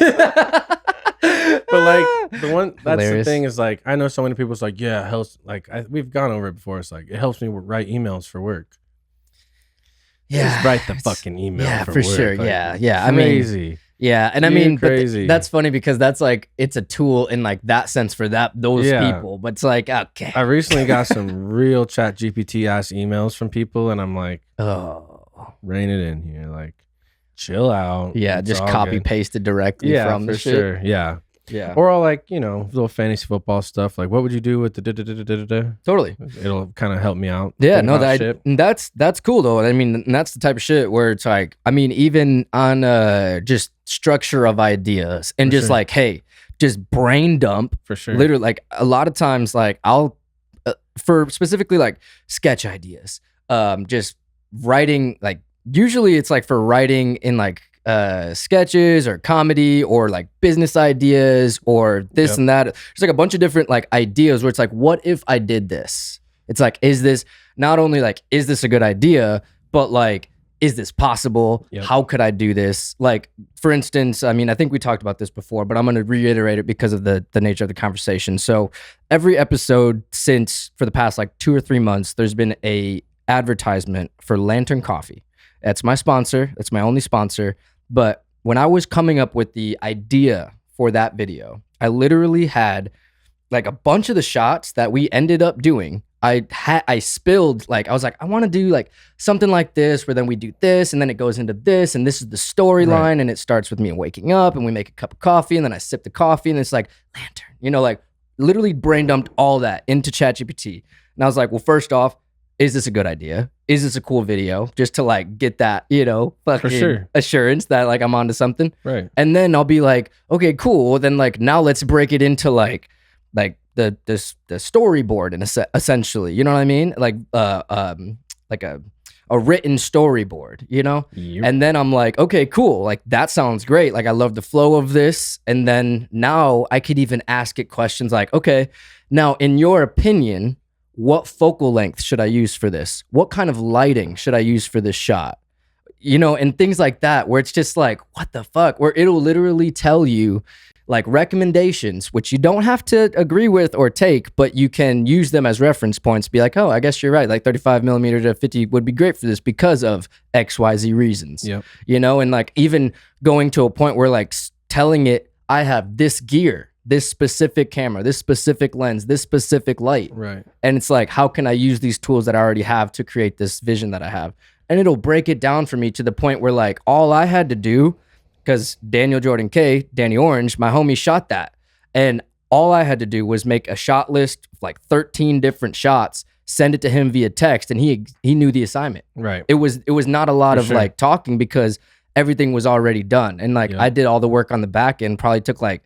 But like that's the thing, is like, I know so many people's like, yeah, it helps. Like we've gone over it before. It's like, it helps me write emails for work. Yeah, just write the fucking email. Yeah, for for work. sure. Like, yeah. Crazy. I mean, yeah, and I mean, crazy. That's funny, because that's like, it's a tool in like that sense for those people. But it's like, okay. I recently got some real ChatGPT ass emails from people, and I'm like, oh, rein it in here, like, chill out. Yeah, it's just copy pasted directly from the shit. Sure. Yeah. Yeah. Or I'll like, little fantasy football stuff. Like, what would you do with the Totally. It'll kind of help me out. Yeah, no, that's cool though. I mean, and that's the type of shit where it's like, I mean, even on just structure of ideas and just like, hey, just brain dump. For sure. Literally, like a lot of times, like I'll for specifically like sketch ideas, just writing, like usually it's like for writing in like sketches or comedy or like business ideas or this and that. There's like a bunch of different like ideas where it's like, what if I did this? It's like, is this not only like, is this a good idea, but like, is this possible? How could I do this? Like, for instance, I mean, I think we talked about this before, but I'm going to reiterate it because of the nature of the conversation. So every episode since, for the past like 2 or 3 months, there's been a advertisement for Lantern Coffee. That's my sponsor. That's my only sponsor. But when I was coming up with the idea for that video, I literally had like a bunch of the shots that we ended up doing. I spilled, like, I was like, I want to do like something like this, where then we do this and then it goes into this, and this is the storyline, and it starts with me waking up and we make a cup of coffee and then I sip the coffee and it's like lantern, like literally brain dumped all that into ChatGPT. And I was like, well, first off, is this a good idea? Is this a cool video? Just to like get that, fucking assurance that like I'm onto something. Right. And then I'll be like, okay, cool. Well, then like now let's break it into like the storyboard, and essentially, you know what I mean? Like like a written storyboard, And then I'm like, okay, cool. Like that sounds great. Like I love the flow of this. And then now I could even ask it questions like, okay, now in your opinion, what focal length should I use for this? What kind of lighting should I use for this shot? And things like that, where it's just like, what the fuck? Where it'll literally tell you like recommendations, which you don't have to agree with or take, but you can use them as reference points. Be like, oh, I guess you're right. Like 35 millimeter to 50 would be great for this because of XYZ reasons. Yep. And like even going to a point where like telling it, I have this gear, this specific camera, this specific lens, this specific light. Right. And it's like, how can I use these tools that I already have to create this vision that I have? And it'll break it down for me to the point where like all I had to do, because Daniel Jordan K, Danny Orange, my homie, shot that. And all I had to do was make a shot list of like 13 different shots, send it to him via text, and he knew the assignment. Right. It was not a lot of like talking, because everything was already done. And like I did all the work on the back end, probably took like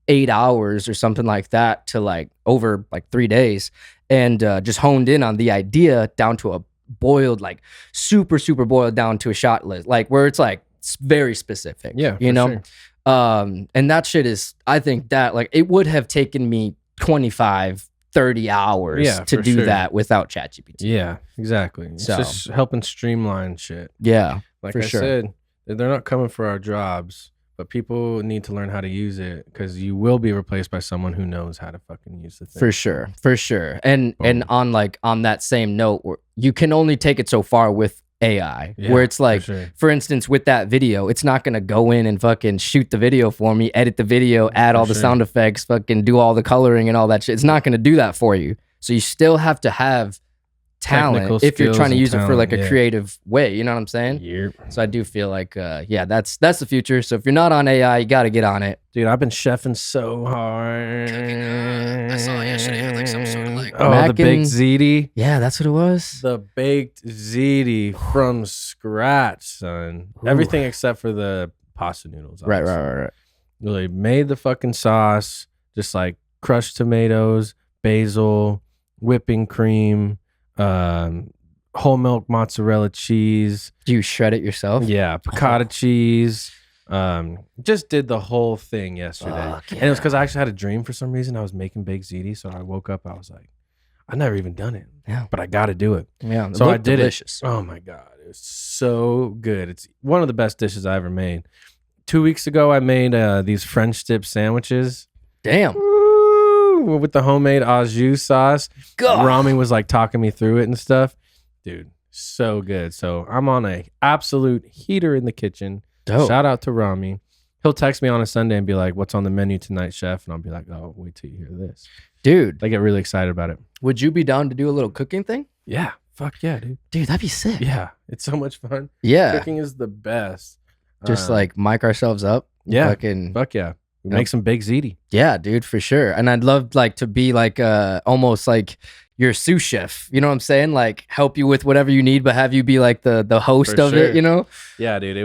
8 hours or something like that to like over like 3 days, and just honed in on the idea down to a boiled, like super boiled down to a shot list, like where it's like very specific. Yeah, Sure. And that shit is, I think that like it would have taken me 25 30 hours Yeah, to for do sure. that without ChatGPT. Yeah, exactly. It's So- just helping streamline shit. Yeah, Like for I sure. said, they're not coming for our jobs, but people need to learn how to use it because you will be replaced by someone who knows how to fucking use the thing. For sure. And Boom. on that same note, you can only take it so far with AI, Yeah, where it's like, for sure. for instance, with that video, it's not gonna go in and fucking shoot the video for me, edit the video, add all the sure. sound effects, fucking do all the coloring and all that shit. It's not gonna do that for you. So you still have to have talent Technical if you're skills trying to and use it for like a talent, yeah. creative way. You know what I'm saying? Yep. So I do feel like, yeah, that's the future. So if you're not on AI, you got to get on it. Dude, I've been chefing so hard. I saw yesterday you had, like, some sort of, like, the mac baked and- ziti. Yeah, that's what it was. The baked ziti from scratch, son. Ooh. Everything except for the pasta noodles. Right. obviously. Really made the fucking sauce, just like crushed tomatoes, basil, whipping cream, whole milk mozzarella cheese. Do you shred it yourself? Yeah, piccata cheese. Just did the whole thing yesterday. Fuck And it was because I actually had a dream for some reason. I was making baked ziti, so I woke up. I was like, I've never even done it, Yeah. but I got to do it. Yeah. So I did delicious. it. Oh my god, it was so good. It's one of the best dishes I ever made. 2 weeks ago, I made these French dip sandwiches. Damn. Ooh, with the homemade au jus sauce. God. Rami was like talking me through it and stuff. Dude, so good. So I'm on a absolute heater in the kitchen. Dope. Shout out to Rami. He'll text me on a Sunday and be like, "What's on the menu tonight, chef?" And I'll be like, "Oh, wait till you hear this." Dude, I get really excited about it. would you be down to do a little cooking thing? Yeah. Fuck yeah, dude. Dude, that'd be sick. Yeah. It's so much fun. Yeah. Cooking is the best. Just like mic ourselves up. Yeah. Fucking, Fuck yeah. We Yep. make some baked ziti. yeah, dude, for sure. And I'd love like to be like almost like your sous chef. You know what I'm saying? Like help you with whatever you need, but have you be like the host For of sure. it, you know? Yeah, dude.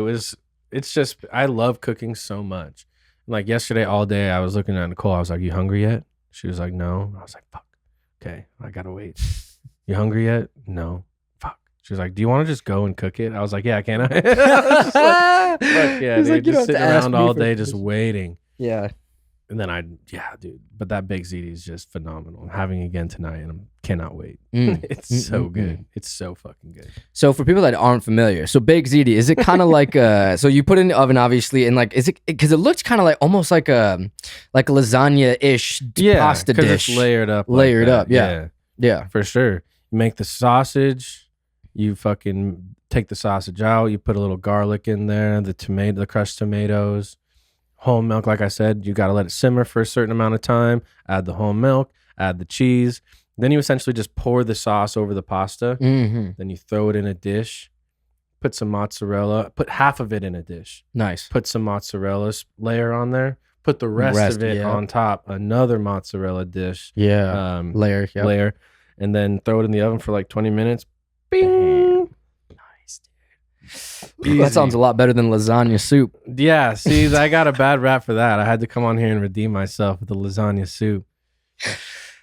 It's just, I love cooking so much. Like yesterday, all day, I was looking at Nicole. I was like, "You hungry yet?" She was like, "No." I was like, "Fuck. Okay, I gotta wait." "You hungry yet?" "No." "Fuck." She was like, "Do you want to just go and cook it?" I was like, "Yeah, can I?" I was just like, fuck yeah, He's dude. like, "You Just don't have sitting to ask around me all for day, this." just waiting. Yeah. And then yeah, dude. But that baked ziti is just phenomenal. I'm having it again tonight, and I cannot wait. It's so good. It's so fucking good. So for people that aren't familiar, so baked ziti, is it kind of like so you put it in the oven obviously, and like is it because it looks kind of like almost like a lasagna-ish pasta because dish. it's layered up. Layered that. up, yeah. Yeah. For sure. You make the sausage, you fucking take the sausage out, you put a little garlic in there, the crushed tomatoes, whole milk. Like I said, you got to let it simmer for a certain amount of time, add the whole milk, add the cheese. Then you essentially just pour the sauce over the pasta. Mm-hmm. Then you throw it in a dish, put some mozzarella, put half of it in a dish, Nice. put some mozzarella layer on there, put the rest of it yeah. on top, another mozzarella dish. Yeah. Layer. Yeah. Layer, and then throw it in the oven for like 20 minutes. Bing. Nice, dude. That sounds a lot better than lasagna soup. Yeah, see, I got a bad rap for that. I had to come on here and redeem myself with the lasagna soup.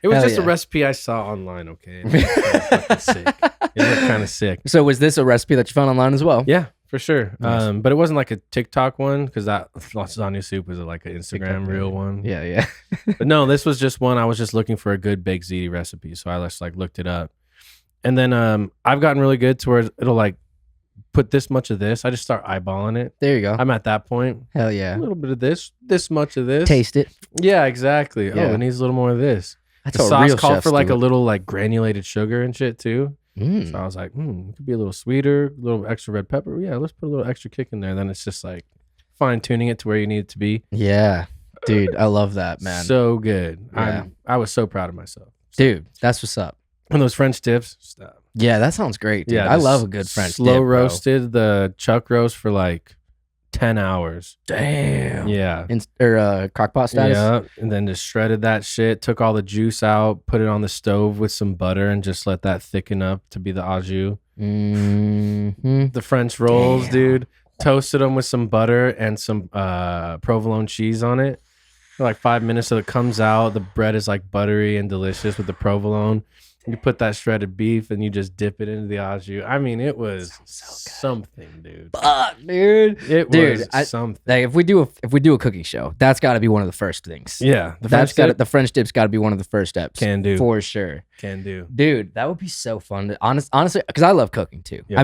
It was Hell just a yeah. recipe I saw online, okay? It looked fucking sick. It looked kind of sick. So was this a recipe that you found online as well? Yeah, for sure. Nice. But it wasn't like a TikTok one because that lasagna soup was like an Instagram reel one. Yeah, yeah. But no, this was just one. I was just looking for a good baked ziti recipe, so I just like looked it up. And then I've gotten really good to where it'll like put this much of this. I just start eyeballing it. There you go. I'm at that point. Hell A yeah. little bit of this much of this. Taste it. Yeah, exactly. Yeah. Oh, it needs a little more of this. That's The how sauce real called chefs for like do a it. little like granulated sugar and shit too. Mm. So I was like, it could be a little sweeter, a little extra red pepper. Yeah, let's put a little extra kick in there. Then it's just like fine tuning it to where you need it to be. Yeah. Dude, I love that, man. So good. Yeah. I was so proud of myself. Dude, that's what's up. And those French dips, stop. Yeah, that sounds great, dude. Yeah, I just love a good French slow dip, bro. roasted the chuck roast for like 10 hours. Damn. Yeah. Crockpot status. Yeah. And then just shredded that shit, took all the juice out, put it on the stove with some butter and just let that thicken up to be the au jus. Mm-hmm. The French rolls, Damn. dude. Toasted them with some butter and some provolone cheese on it. For like 5 minutes so it comes out. The bread is like buttery and delicious with the provolone. You put that shredded beef and you just dip it into the au jus. I mean, it was something, dude. Fuck, dude. It was something. Like if we do a cooking show, that's got to be one of the first things. Yeah, the French dip's got to be one of the first steps. Can do for sure. Can do, dude. That would be so fun. Honestly, because I love cooking too. Yep. I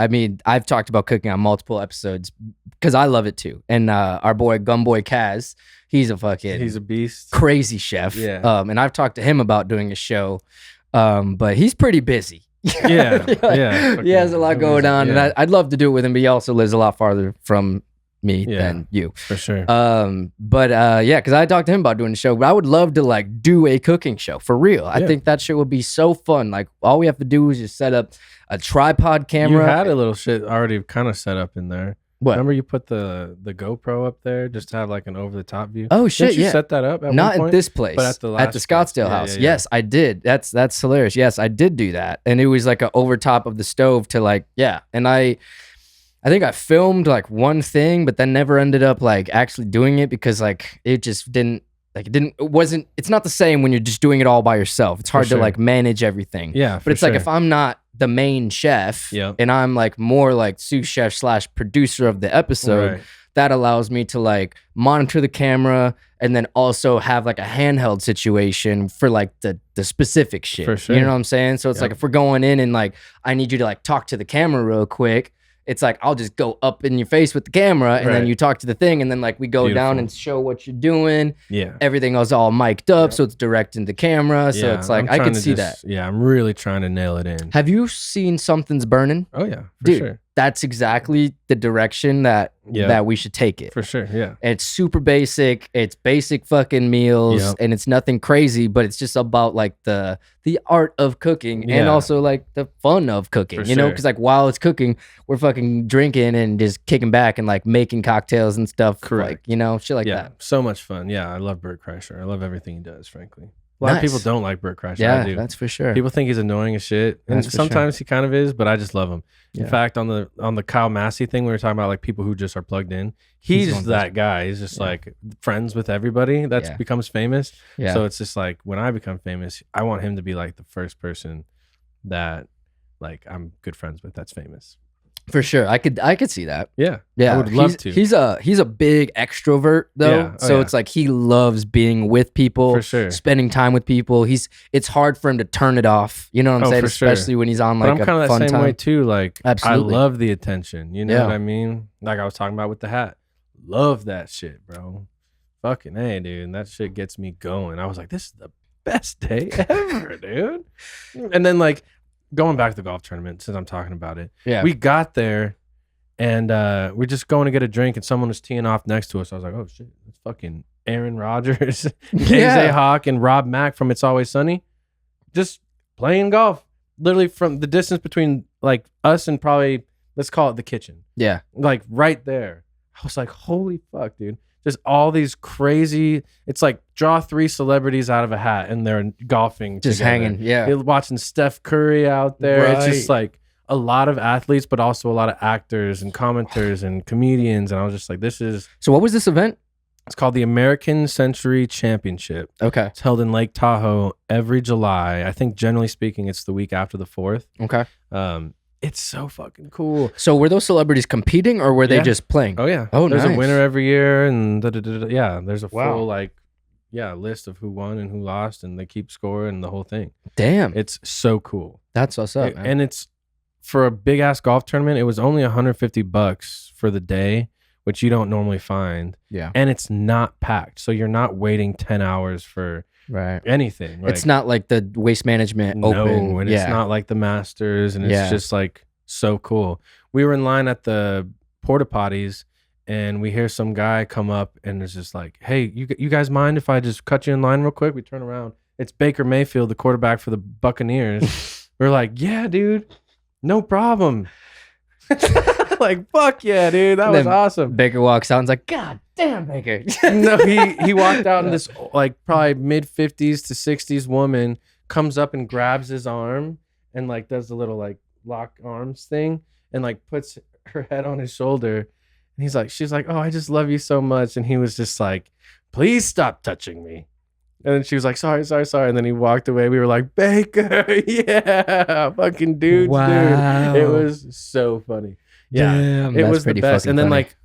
mean, I've talked about cooking on multiple episodes because I love it too. And our boy Gumboy Kaz, he's a beast, crazy chef. Yeah. And I've talked to him about doing a show, but he's pretty busy. Yeah, yeah. He has a lot going on, and I'd love to do it with him, but he also lives a lot farther from me than you, for sure. Because I talked to him about doing a show, but I would love to like do a cooking show for real. I think that shit would be so fun. Like all we have to do is just set up a tripod camera. You had a little shit already kind of set up in there. What? Remember you put the GoPro up there just to have like an over the top view? Oh shit! Didn't you set that up at Not one point? at this place, but at the Scottsdale house. Yes, I did. That's hilarious. Yes, I did do that, and it was like a over top of the stove to like And I think I filmed like one thing, but then never ended up like actually doing it because like it just didn't. Like it's not the same when you're just doing it all by yourself. It's hard to like manage everything. Yeah. But it's like if I'm not the main chef and I'm like more like sous chef / producer of the episode, that allows me to like monitor the camera and then also have like a handheld situation for like the specific shit. For sure. You know what I'm saying? So it's like if we're going in and like I need you to like talk to the camera real quick, it's like I'll just go up in your face with the camera and then you talk to the thing and then like we go down and show what you're doing. Yeah. Everything is all mic'd up so it's direct into camera. So it's like I could see that. Yeah, I'm really trying to nail it in. Have you seen Something's Burning? Oh yeah, dude, sure. That's exactly the direction that we should take it. For sure, yeah. It's super basic. It's basic fucking meals and it's nothing crazy, but it's just about like the art of cooking and also like the fun of cooking, you know? Because like while it's cooking, we're fucking drinking and just kicking back and like making cocktails and stuff. Correct. Like, you know, shit like that. So much fun. Yeah, I love Bert Kreischer. I love everything he does, frankly. A lot of people don't like Bert Kreischer. Yeah, I do. that's for sure. People think he's annoying as shit, and sometimes he kind of is, but I just love him. In fact, on the Kyle Massey thing, we were talking about like people who just are plugged in. He's that guy. He's just like friends with everybody that becomes famous. Yeah. So it's just like when I become famous, I want him to be like the first person that like I'm good friends with that's famous. For sure, I could see that. Yeah, yeah. I would love to. He's a big extrovert though, so it's like he loves being with people, for sure, spending time with people. It's hard for him to turn it off. You know what I'm saying? Especially when he's on like I'm kind of that same way too. Like, absolutely, I love the attention. You know what I mean? Like I was talking about with the hat. Love that shit, bro. Fucking hey, dude, and that shit gets me going. I was like, this is the best day ever, dude. And then like. Going back to the golf tournament, since I'm talking about it, we got there and we're just going to get a drink, and someone was teeing off next to us. I was like, "Oh shit, it's fucking Aaron Rodgers, AJ Hawk, and Rob Mack from It's Always Sunny, just playing golf. Literally from the distance between like us and probably let's call it the kitchen. Yeah, like right there. I was like, holy fuck, dude." Just all these crazy, it's like draw 3 celebrities out of a hat and they're golfing just together. Hanging, yeah. You're watching Steph Curry out there. Right. It's just like a lot of athletes, but also a lot of actors and commenters and comedians. And I was just like, this is... So what was this event? It's called the American Century Championship. Okay. It's held in Lake Tahoe every July. I think generally speaking, it's the week after the 4th. Okay. It's so fucking cool. So were those celebrities competing or were they just playing? Oh yeah. Oh, there's nice. a winner every year, and there's a full list of who won and who lost, and they keep scoring the whole thing. Damn, it's so cool. That's what's up, man. And it's for a big ass golf tournament. It was only $150 for the day, which you don't normally find. Yeah, and it's not packed, so you're not waiting 10 hours for. Anything. Like, it's not like the Waste Management Open. No, and it's not like the Masters, and it's just like so cool. We were in line at the porta potties, and we hear some guy come up, and it's just like, "Hey, you guys mind if I just cut you in line real quick?" We turn around. It's Baker Mayfield, the quarterback for the Buccaneers. We're like, "Yeah, dude, no problem." Like, fuck yeah, dude, that was awesome. Baker walks out and's like, "God damn, Baker." No, he walked out, and this like probably mid-50s to 60s woman comes up and grabs his arm and like does the little like lock arms thing and like puts her head on his shoulder, and she's like, "Oh, I just love you so much," and he was just like, "Please stop touching me." And then she was like, sorry. And then he walked away. We were like, Baker, yeah, fucking dudes, Wow. dude. It was so funny. Yeah, Damn, it that's was the pretty best. fucking And then funny. like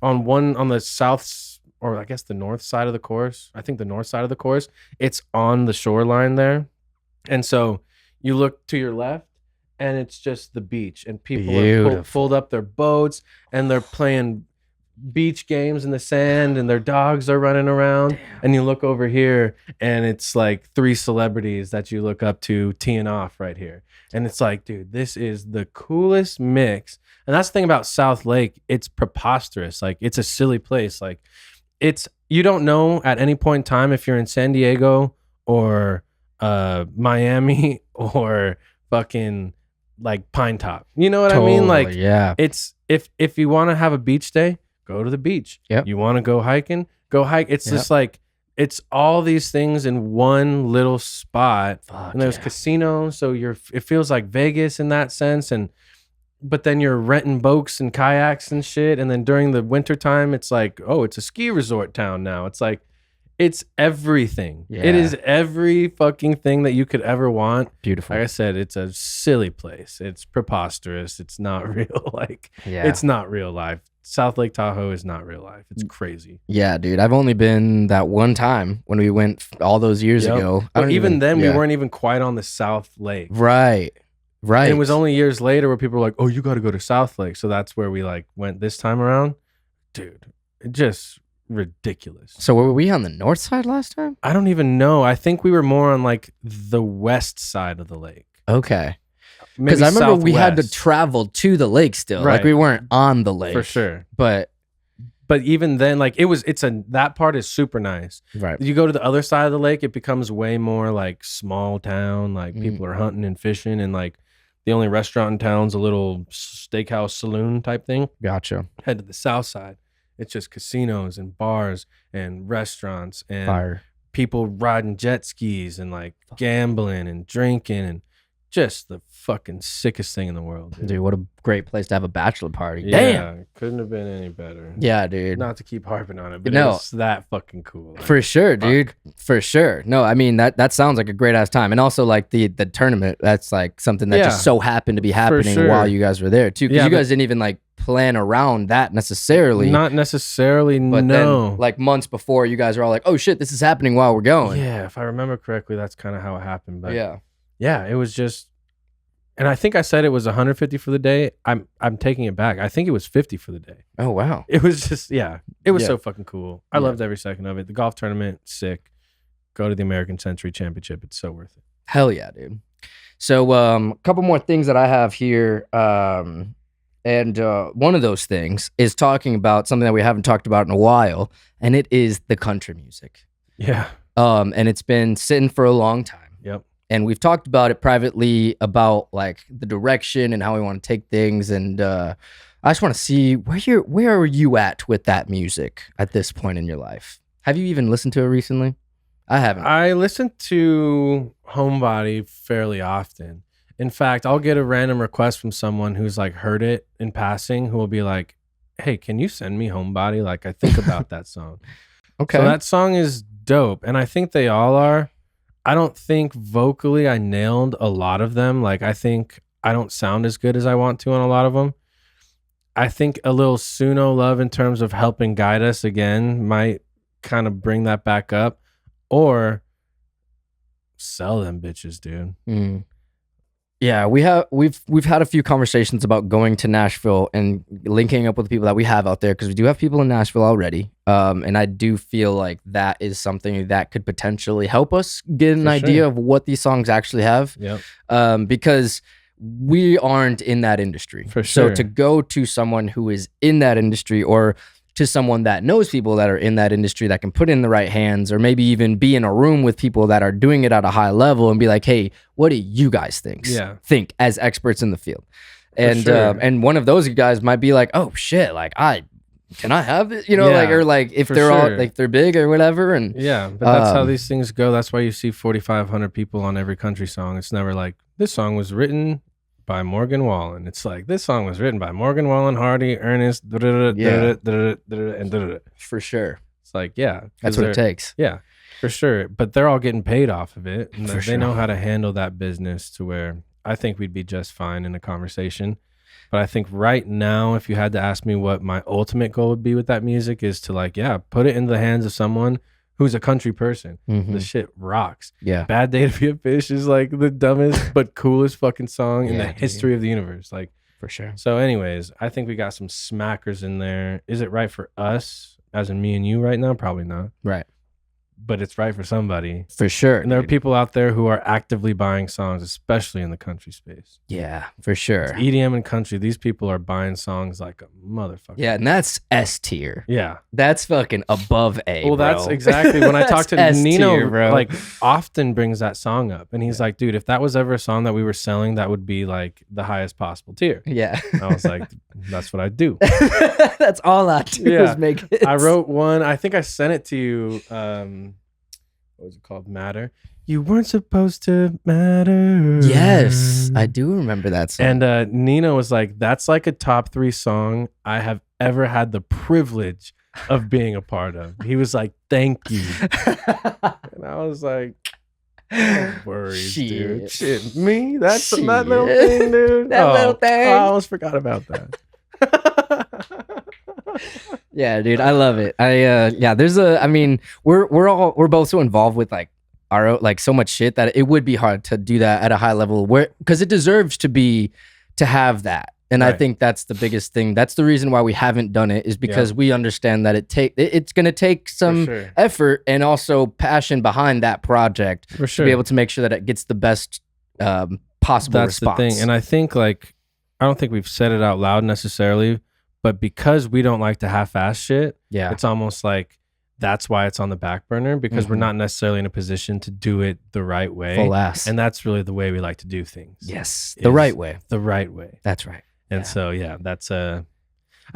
on the south, or I guess the north side of the course, I think the north side of the course, it's on the shoreline there. And so you look to your left and it's just the beach, and people are Beautiful. pulled up their boats and they're playing beach games in the sand, and their dogs are running around. And you look over here and it's like 3 celebrities that you look up to teeing off right here. And it's like, dude, this is the coolest mix. And that's the thing about South Lake. It's preposterous. Like, it's a silly place. Like, you don't know at any point in time if you're in San Diego or Miami or fucking like Pine Top. You know what I mean? Like, yeah. it's if you want to have a beach day, go to the beach. Yep. You want to go hiking, go hike. It's just like, it's all these things in one little spot. Fuck, and there's casinos, so it feels like Vegas in that sense. But then you're renting boats and kayaks and shit. And then during the wintertime, it's like, oh, it's a ski resort town now. It's like, it's everything. Yeah. It is every fucking thing that you could ever want. Beautiful. Like I said, it's a silly place. It's preposterous. It's not real. Like, Yeah. it's not real life. South Lake Tahoe is not real life. It's crazy. Yeah, dude. I've only been that one time when we went all those years ago. But even then, we weren't even quite on the South Lake. Right. Right. And it was only years later where people were like, oh, you got to go to South Lake. So that's where we like went this time around. Dude, it just ridiculous. So were we on the north side last time? I don't even know. I think we were more on like the west side of the lake. Okay. Because Because I remember we had to travel to the lake still. Right. Like we weren't on the lake. for sure. But But even then, like that part is super nice. right. You go to the other side of the lake, it becomes way more like small town. Like people are hunting and fishing, and like the only restaurant in town's a little steakhouse saloon type thing. Gotcha. Head to the south side, it's just casinos and bars and restaurants and Fire. people riding jet skis and like gambling and drinking and just the fucking sickest thing in the world. Dude, what a great place to have a bachelor party. Yeah, Damn. couldn't have been any better. Yeah, dude. Not to keep harping on it, but No. it's that fucking cool. Like, For sure, dude. For sure. No, I mean that sounds like a great ass time. And also like the tournament, that's like something that Yeah. just so happened to be happening sure. while you guys were there too. Because Yeah, you but- guys didn't even like plan around that necessarily. Not necessarily, but no. then like months before you guys are all like, oh shit, this is happening while we're going. Yeah, if I remember correctly, that's kind of how it happened. But Yeah. it was just, and I think I said it was 150 for the day. I'm taking it back. I think it was 50 for the day. Oh wow. It was just, it was Yeah. so fucking cool. I Yeah. loved every second of it. The golf tournament, sick. Go to the American Century Championship. It's so worth it. Hell yeah, dude. So a couple more things that I have here. And one of those things is talking about something that we haven't talked about in a while, and it is the country music. Yeah. And it's been sitting for a long time. Yep. And we've talked about it privately about like the direction and how we want to take things. And I just want to see where are you at with that music at this point in your life? Have you even listened to it recently? I haven't. I listen to Homebody fairly often. In fact, I'll get a random request from someone who's like heard it in passing, who will be like, hey, can you send me Homebody? Like, I think about that song. Okay. So that song is dope. And I think they all are. I don't think vocally I nailed a lot of them. Like, I think I don't sound as good as I want to on a lot of them. I think a little Suno love in terms of helping guide us again might kind of bring that back up, or sell them bitches, dude. Mm. Yeah, we've had a few conversations about going to Nashville and linking up with the people that we have out there, because we do have people in Nashville already. And I do feel like that is something that could potentially help us get an For idea sure. of what these songs actually have. Yep. Because we aren't in that industry. For So sure. to go to someone who is in that industry, or to someone that knows people that are in that industry that can put in the right hands, or maybe even be in a room with people that are doing it at a high level and be like, hey, what do you guys think as experts in the field? And sure. and one of those guys might be like, oh shit, like can I have it? You know, Yeah, like, or like if for they're all sure. like they're big or whatever. And Yeah, but that's how Um, these things go. That's why you see 4,500 people on every country song. It's never like, this song was written by Morgan Wallen. It's like, this song was written by Morgan Wallen, Hardy, Ernest, Yeah. and for sure. it's like, yeah. 'cause That's what it they're- takes. Yeah. For sure. But they're all getting paid off of it. And For they sure. know how to handle that business to where I think we'd be just fine in a conversation. But I think right now, if you had to ask me what my ultimate goal would be with that music is to like, yeah, put it into the hands of someone who's a country person. Mhm. The shit rocks. Yeah. Bad Day to Be a Fish is like the dumbest but coolest fucking song in Yeah, the dude. history of the universe. Like, For sure. so anyways, I think we got some smackers in there. Is it right for us, as in me and you right now? Probably not. Right. But it's right for somebody. For sure. And there are dude. people out there who are actively buying songs, especially in the country space. Yeah, for sure. EDM and country, these people are buying songs like a motherfucker. Yeah, and that's S tier. Yeah. That's fucking above A. Well, bro. that's exactly when I talk to That's S Nino, tier, bro. like often brings that song up. And he's like, dude, if that was ever a song that we were selling, that would be like the highest possible tier. Yeah. I was like, that's what I do. That's all I do Yeah. is make it. I wrote one. I think I sent it to you. What was it called? Matter. You weren't supposed to matter. Yes, I do remember that song. And Nino was like, that's like a top 3 song I have ever had the privilege of being a part of. He was like, thank you. And I was like, no worries, dude. Shit, me? That's that little Shit. thing, dude. That little thing. I almost forgot about that. Yeah, dude, I love it. I mean, we're both so involved with like our like so much shit that it would be hard to do that at a high level because it deserves to have that. And I Right. think that's the biggest thing. That's the reason why we haven't done it is because we understand that it's going to take some sure. effort and also passion behind that project For sure. to be able to make sure that it gets the best possible That's response. the thing. And I think like, I don't think we've said it out loud necessarily, but because we don't like to half-ass shit, yeah, it's almost like that's why it's on the back burner because we're Mhm. not necessarily in a position to do it the right way. full ass. And that's really the way we like to do things. yes, the is right way. The right way. That's right. And Yeah. so, yeah, that's I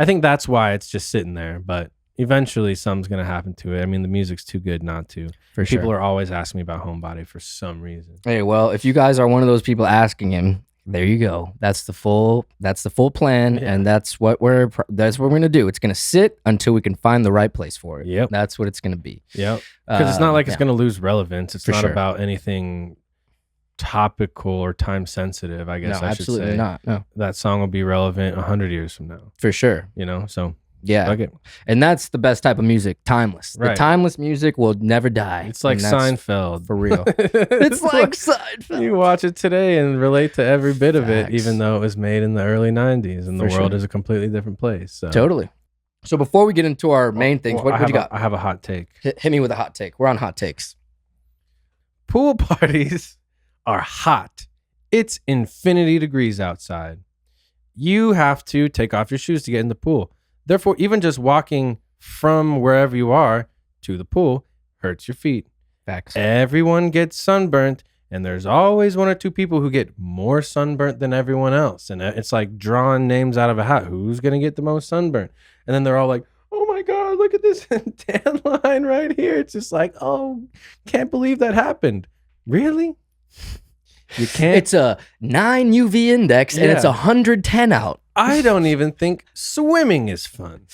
think that's why it's just sitting there. But eventually something's going to happen to it. I mean, the music's too good not to. For People sure. are always asking me about Homebody for some reason. Hey, well, if you guys are one of those people asking him, there you go. That's the full plan, Yeah. and that's what we're gonna do. It's gonna sit until we can find the right place for it. Yep. That's what it's gonna be. Yep. Because it's not like it's yeah. going to lose relevance. It's For not sure. about anything topical or time sensitive, I guess No, I should absolutely say. not. No, That song will be relevant 100 years from now, for sure. you know? So, Yeah, fuck it. and that's the best type of music. Timeless. The Right. timeless music will never die. It's like and that's Seinfeld. for real. It's Seinfeld. You watch it today and relate to every bit of it, Facts. even though it was made in the early 90s and the For world sure. is a completely different place. So. Totally. So before we get into our main things, Well, what you got? I have a hot take. Hit me with a hot take. We're on hot takes. Pool parties are hot. It's infinity degrees outside. You have to take off your shoes to get in the pool. Therefore, even just walking from wherever you are to the pool hurts your feet. Facts. Everyone gets sunburnt, and there's always 1 or 2 people who get more sunburnt than everyone else. And it's like drawing names out of a hat. Who's going to get the most sunburnt? And then they're all like, oh my God, look at this tan line right here. It's just like, oh, can't believe that happened. Really? You can't. It's a 9 UV index and it's Yeah. 110 out. I don't even think swimming is fun.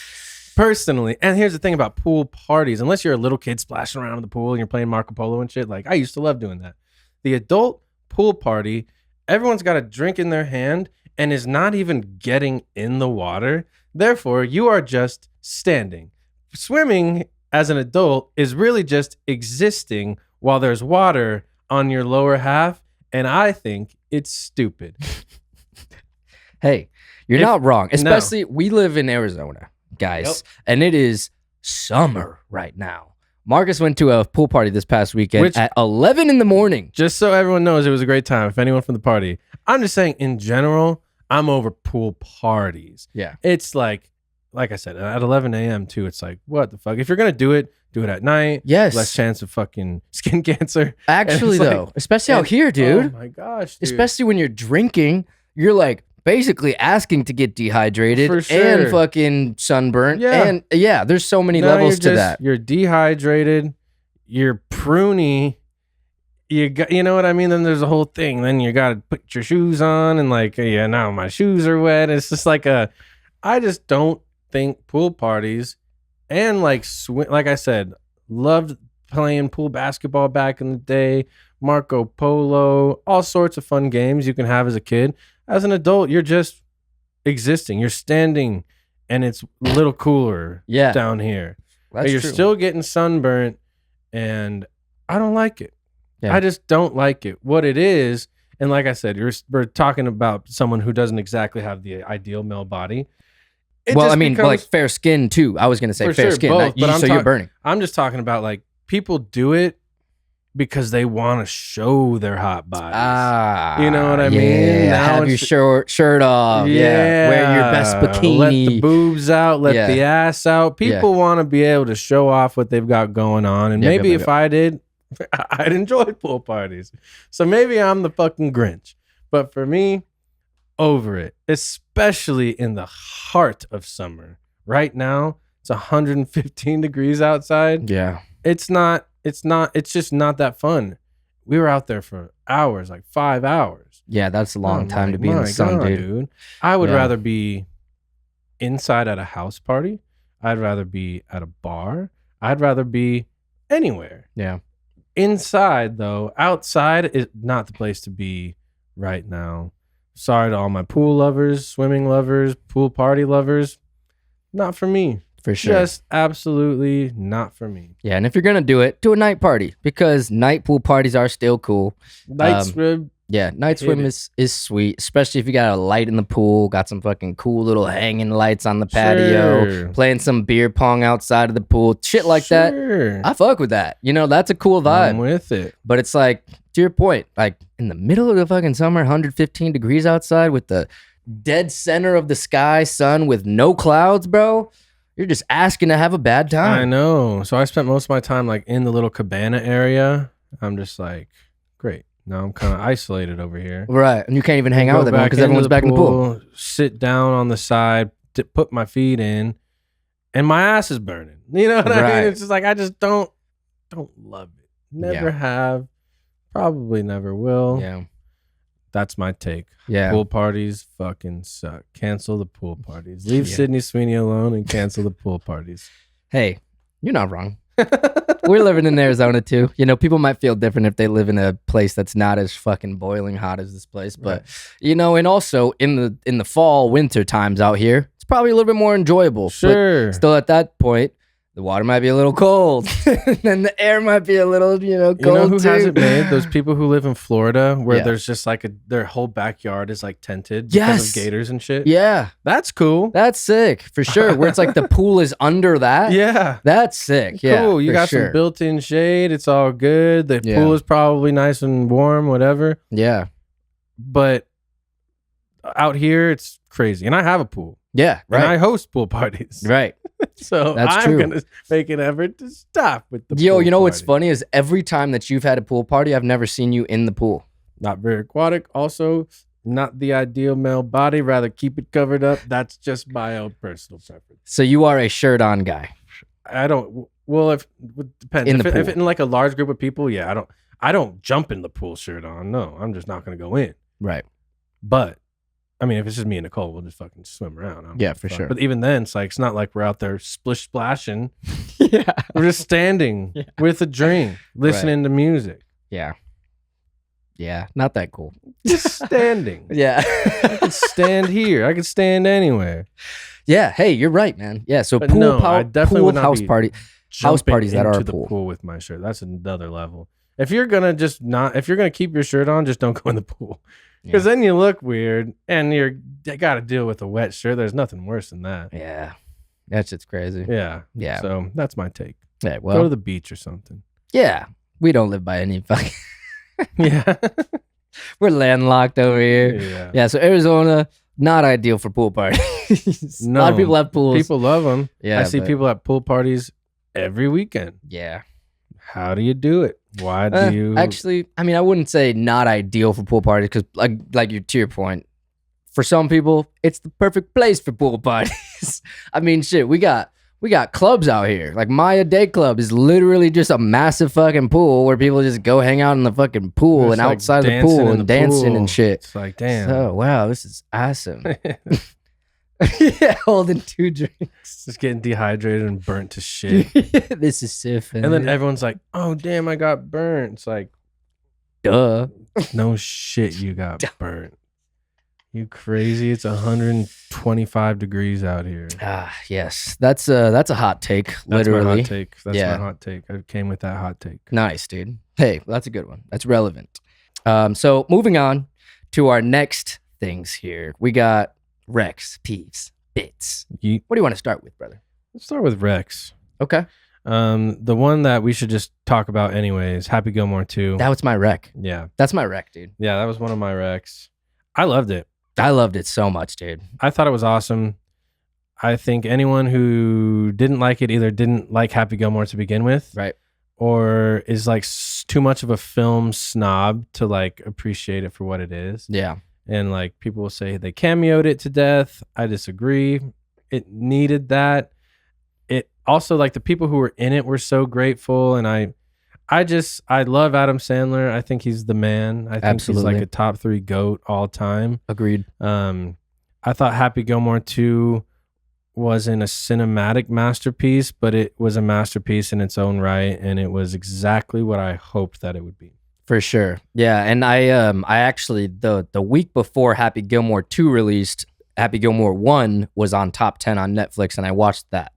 Personally, and here's the thing about pool parties, unless you're a little kid splashing around in the pool and you're playing Marco Polo and shit, like I used to love doing that. The adult pool party, everyone's got a drink in their hand and is not even getting in the water. Therefore, you are just standing. Swimming as an adult is really just existing while there's water on your lower half, and I think it's stupid. Hey, you're If- not wrong. no. Especially, we live in Arizona, guys, Yep. and it is summer right now. Marcus went to a pool party this past weekend Which- at 11 in the morning. Just so everyone knows, it was a great time. If anyone from the party, I'm just saying in general, I'm over pool parties. Yeah. It's like I said, at 11 a.m. too, it's like, what the fuck? If you're going to do it at night. Yes. Less chance of fucking skin cancer. Actually, it's like- though, especially out and- here, dude. Oh my gosh, dude. Especially when you're drinking, you're like basically asking to get dehydrated For and sure. fucking sunburnt. Yeah. And yeah, there's so many Now levels you're to that. You're dehydrated. You're pruny. You know what I mean? Then there's a whole thing. Then you got to put your shoes on and like, yeah, now my shoes are wet. It's just like I just don't think pool parties and like I said, loved playing pool basketball back in the day, Marco Polo, all sorts of fun games you can have as a kid. As an adult, you're just existing. You're standing, and it's a little cooler down here. That's you're true. still getting sunburnt, and I don't like it. Yeah. I just don't like it. What it is, and like I said, we're talking about someone who doesn't exactly have the ideal male body. Well, I mean, like fair skin too. I was gonna say fair skin, both, but you're burning. I'm just talking about like people do it because they want to show their hot bodies. You know what I mean? Now have your shirt off. Yeah, wear your best bikini. Let the boobs out. Let the ass out. People want to be able to show off what they've got going on. And maybe if I did, I'd enjoy pool parties. So maybe I'm the fucking Grinch. But for me, over it, especially in the heart of summer. Right now, it's 115 degrees outside. Yeah. It's just not that fun. We were out there for hours, like 5 hours. Yeah, that's a long time to be in the sun, dude. I would rather be inside at a house party. I'd rather be at a bar. I'd rather be anywhere. Yeah. Inside, though, outside is not the place to be right now. Sorry to all my pool lovers, swimming lovers, pool party lovers. Not for me. For sure. Just absolutely not for me. Yeah, and if you're going to do it, do a night party because night pool parties are still cool. Night swim. Yeah, night swim is sweet, especially if you got a light in the pool, got some fucking cool little hanging lights on the patio, playing some beer pong outside of the pool, shit like that. I fuck with that. You know, that's a cool vibe. I'm with it. But it's like, to your point, like in the middle of the fucking summer, 115 degrees outside with the dead center of the sky, sun with no clouds, bro. You're just asking to have a bad time. I know. So I spent most of my time like in the little cabana area. I'm just like, great. Now I'm kind of isolated over here. Right. And you can't even hang out with everyone because everyone's back in the pool. Sit down on the side, put my feet in, and my ass is burning. You know what I mean? It's just like, I just don't love it. Never have. Probably never will. Yeah. That's my take. Yeah. Pool parties fucking suck. Cancel the pool parties. Leave Sydney Sweeney alone and cancel the pool parties. Hey, you're not wrong. We're living in Arizona too. You know, people might feel different if they live in a place that's not as fucking boiling hot as this place. But you know, and also in the fall, winter times out here, it's probably a little bit more enjoyable. Sure. But still at that point, the water might be a little cold. And the air might be a little, cold. You know who too. has it made? Those people who live in Florida where there's just like their whole backyard is like tented because of gators and shit. Yeah. That's cool. That's sick, for sure. Where it's like the pool is under that. Yeah. That's sick. Yeah. Cool. You got some built-in shade. It's all good. The pool is probably nice and warm, whatever. Yeah. But out here, it's crazy. And I have a pool. Yeah. Right. And I host pool parties. Right. So I'm going to make an effort to stop with the pool you know party. What's funny is every time that you've had a pool party, I've never seen you in the pool. Not very aquatic. Also, not the ideal male body. Rather keep it covered up. That's just my own personal preference. So you are a shirt on guy. I don't. Well, it depends. If in like a large group of people, yeah, I don't jump in the pool shirt on. No, I'm just not going to go in. Right. But I mean, if it's just me and Nicole, we'll just fucking swim around. Yeah, for sure. But even then, it's not like we're out there splish splashing. Yeah. We're just standing with a drink, listening to music. Yeah. Yeah, not that cool. Just standing. Yeah. I could stand here. I could stand anywhere. Yeah. Hey, you're right, man. Yeah. So I definitely would not house party, house parties that are into the pool with my shirt. That's another level. If you're gonna keep your shirt on, just don't go in the pool. Because then you look weird and you got to deal with a wet shirt. There's nothing worse than that. Yeah. That shit's crazy. Yeah. Yeah. So that's my take. Yeah, well, go to the beach or something. Yeah. We don't live by any fucking. Yeah. We're landlocked over here. Yeah. Yeah. So Arizona, not ideal for pool parties. No. A lot of people have pools. People love them. Yeah. I see people at pool parties every weekend. Yeah. How do you do it? Why do you? Actually, I mean, I wouldn't say not ideal for pool parties because, to your point, for some people, it's the perfect place for pool parties. I mean, shit, we got clubs out here. Like Maya Day Club is literally just a massive fucking pool where people just go hang out in the fucking pool and outside the pool and dancing and shit. It's like, damn. So, wow, this is awesome. Yeah, holding 2 drinks. Just getting dehydrated and burnt to shit. This is syphilis. And then everyone's like, "Oh damn, I got burnt." It's like, duh. no shit, you got burnt. You crazy? It's 125 degrees out here. Yes. That's a hot take, literally. That's my hot take. That's Yeah. my hot take. I came with that hot take. Nice, dude. Hey, that's a good one. That's relevant. So moving on to our next things here. We got Rex, peeves, bits. What do you want to start with, brother? Let's start with Rex. Okay. The one that we should just talk about anyways, Happy Gilmore 2. That was my rec. Yeah. That's my rec, dude. Yeah, that was one of my recs. I loved it. I loved it so much, dude. I thought it was awesome. I think anyone who didn't like it either didn't like Happy Gilmore to begin with, Right. or is like too much of a film snob to like appreciate it for what it is. Yeah. And like people will say they cameoed it to death. I disagree. It needed that. It also, like, the people who were in it were so grateful, and I love Adam Sandler. I think he's the man. I think Absolutely. he's like a top 3 GOAT all time. Agreed. I thought Happy Gilmore 2 wasn't a cinematic masterpiece, but it was a masterpiece in its own right, and it was exactly what I hoped that it would be. For sure. Yeah. And I actually, the week before Happy Gilmore 2 released, Happy Gilmore 1 was on top 10 on Netflix, and I watched that.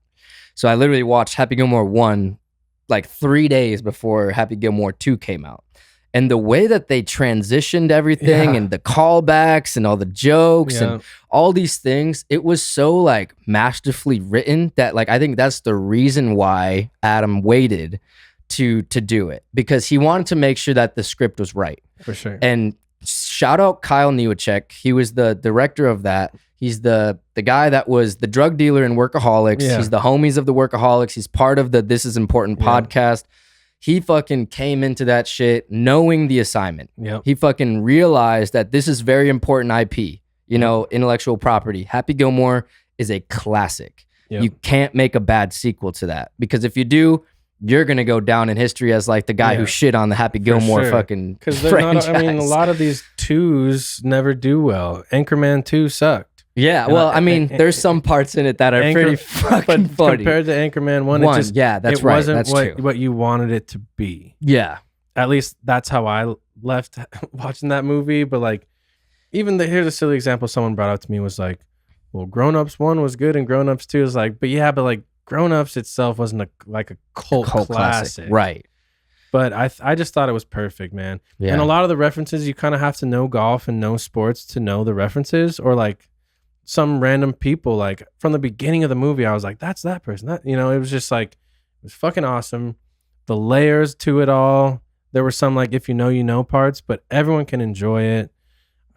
So I literally watched Happy Gilmore 1 like 3 days before Happy Gilmore 2 came out. And the way that they transitioned everything and the callbacks and all the jokes and all these things, it was so like masterfully written that like I think that's the reason why Adam waited to do it, because he wanted to make sure that the script was right. For sure. And shout out Kyle Newacek. He was the director of that. He's the guy that was the drug dealer in Workaholics. Yeah. He's the homies of the Workaholics. He's part of the This Is Important podcast. He fucking came into that shit knowing the assignment. Yep. He fucking realized that this is very important IP, you know, intellectual property. Happy Gilmore is a classic. Yep. You can't make a bad sequel to that, because if you do, you're going to go down in history as like the guy who shit on the Happy Gilmore fucking franchise. I mean, a lot of these 2s never do well. Anchorman 2 sucked. Yeah, well, I mean, there's some parts in it that are pretty fucking funny. Compared to Anchorman 1, it just, that's it right. wasn't That's true. what you wanted it to be. Yeah. At least that's how I left watching that movie. But like, even here's a silly example someone brought up to me was like, well, Grown Ups 1 was good and Grown Ups 2 is like, but like Grown Ups itself wasn't a cult classic. Right. But I just thought it was perfect, man. Yeah. And a lot of the references, you kind of have to know golf and know sports to know the references, or like some random people, like from the beginning of the movie, I was like, that's that person. That, you know, it was just like, it was fucking awesome. The layers to it all. There were some like, if you know, you know parts, but everyone can enjoy it.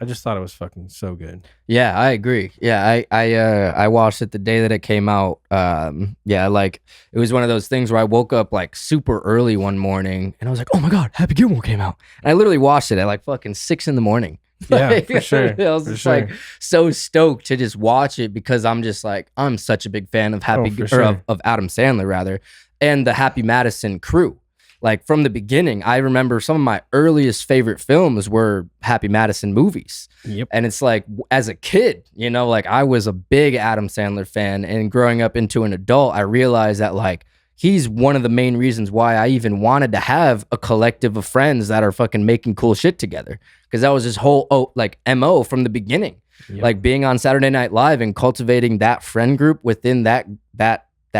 I just thought it was fucking so good. Yeah, I agree. Yeah, I watched it the day that it came out. Yeah, like it was one of those things where I woke up like super early one morning and I was like, oh my God, Happy Gilmore came out. And I literally watched it at like fucking 6 a.m. Yeah, like, for sure. I was just like so stoked to just watch it, because I'm just like, I'm such a big fan of of Adam Sandler rather, and the Happy Madison crew. Like from the beginning, I remember some of my earliest favorite films were Happy Madison movies. Yep. And it's like, as a kid, you know, like I was a big Adam Sandler fan, and growing up into an adult, I realized that like he's one of the main reasons why I even wanted to have a collective of friends that are fucking making cool shit together. Because that was his whole like MO from the beginning. Yep. Like being on Saturday Night Live and cultivating that friend group within that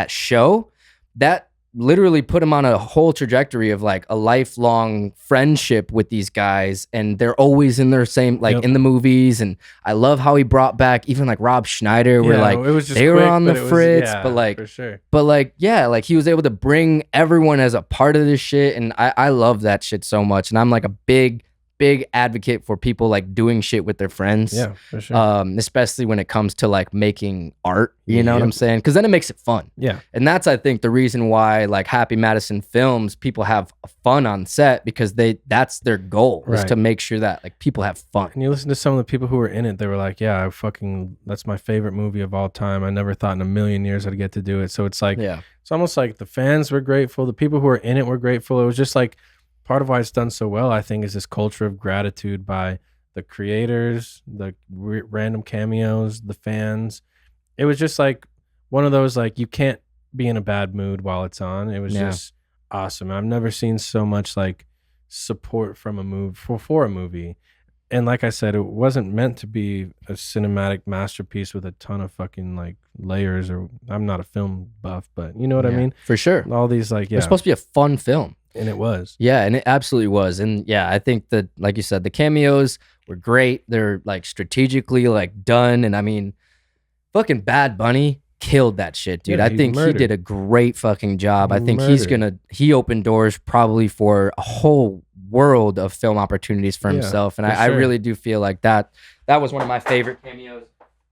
show, that literally put him on a whole trajectory of like a lifelong friendship with these guys, and they're always in their same like in the movies. And I love how he brought back even like Rob Schneider, where like it was just they were on the fritz, yeah, but like for sure. But like, yeah, like he was able to bring everyone as a part of this shit, and I love that shit so much. And I'm like a big advocate for people like doing shit with their friends. Yeah, for sure. Especially when it comes to like making art, you know what I'm saying? Because then it makes it fun. Yeah. And that's, I think, the reason why like Happy Madison films, people have fun on set, because that's their goal, is to make sure that like people have fun. And you listen to some of the people who were in it, they were like, yeah, that's my favorite movie of all time. I never thought in a million years I'd get to do it. So it's like, it's almost like the fans were grateful. The people who were in it were grateful. It was just like, part of why it's done so well, I think, is this culture of gratitude by the creators, the random cameos, the fans, it was just like one of those, like, you can't be in a bad mood while it's on. It was just awesome. I've never seen so much like support from a move for a movie. And like I said, it wasn't meant to be a cinematic masterpiece with a ton of fucking like layers, or I'm not a film buff, but you know what I mean? For sure. All these like, It's supposed to be a fun film. And it was. Yeah, and it absolutely was. And yeah, I think that, like you said, the cameos were great. They're like strategically like done. And I mean, fucking Bad Bunny killed that shit, dude. Yeah, I think he did a great fucking job. I think he opened doors probably for a whole world of film opportunities for himself. And I really do feel like that was one of my favorite cameos.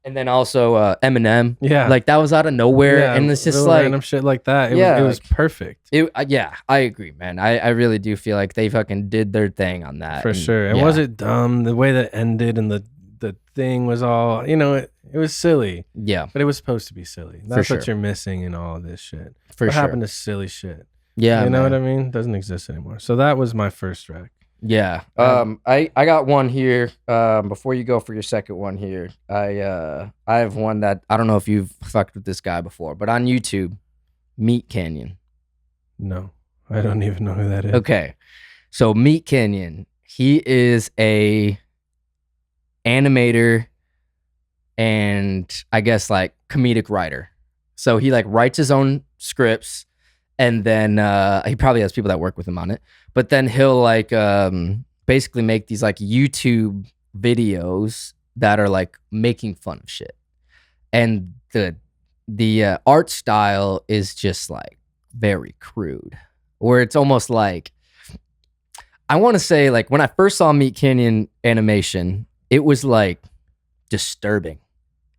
And then also Eminem. Yeah. Like that was out of nowhere. And it's just like random shit like that. It was perfect. I agree, man. I really do feel like they fucking did their thing on that. For sure. And was it dumb? The way that ended and the thing was all, you know, it was silly. Yeah. But it was supposed to be silly. That's what you're missing in all of this shit. What happened to silly shit? Yeah. You know what I mean? Doesn't exist anymore. So that was my first rec. Yeah. I got one here. Before you go for your second one here, I have one that I don't know if you've fucked with this guy before, but on YouTube, Meat Canyon. No, I don't even know who that is. Okay. So Meat Canyon, he is a animator and I guess like comedic writer. So he like writes his own scripts, and then he probably has people that work with him on it. But then he'll like basically make these like YouTube videos that are like making fun of shit. And the art style is just like very crude, where it's almost like, I want to say like when I first saw Meat Canyon animation, it was like disturbing.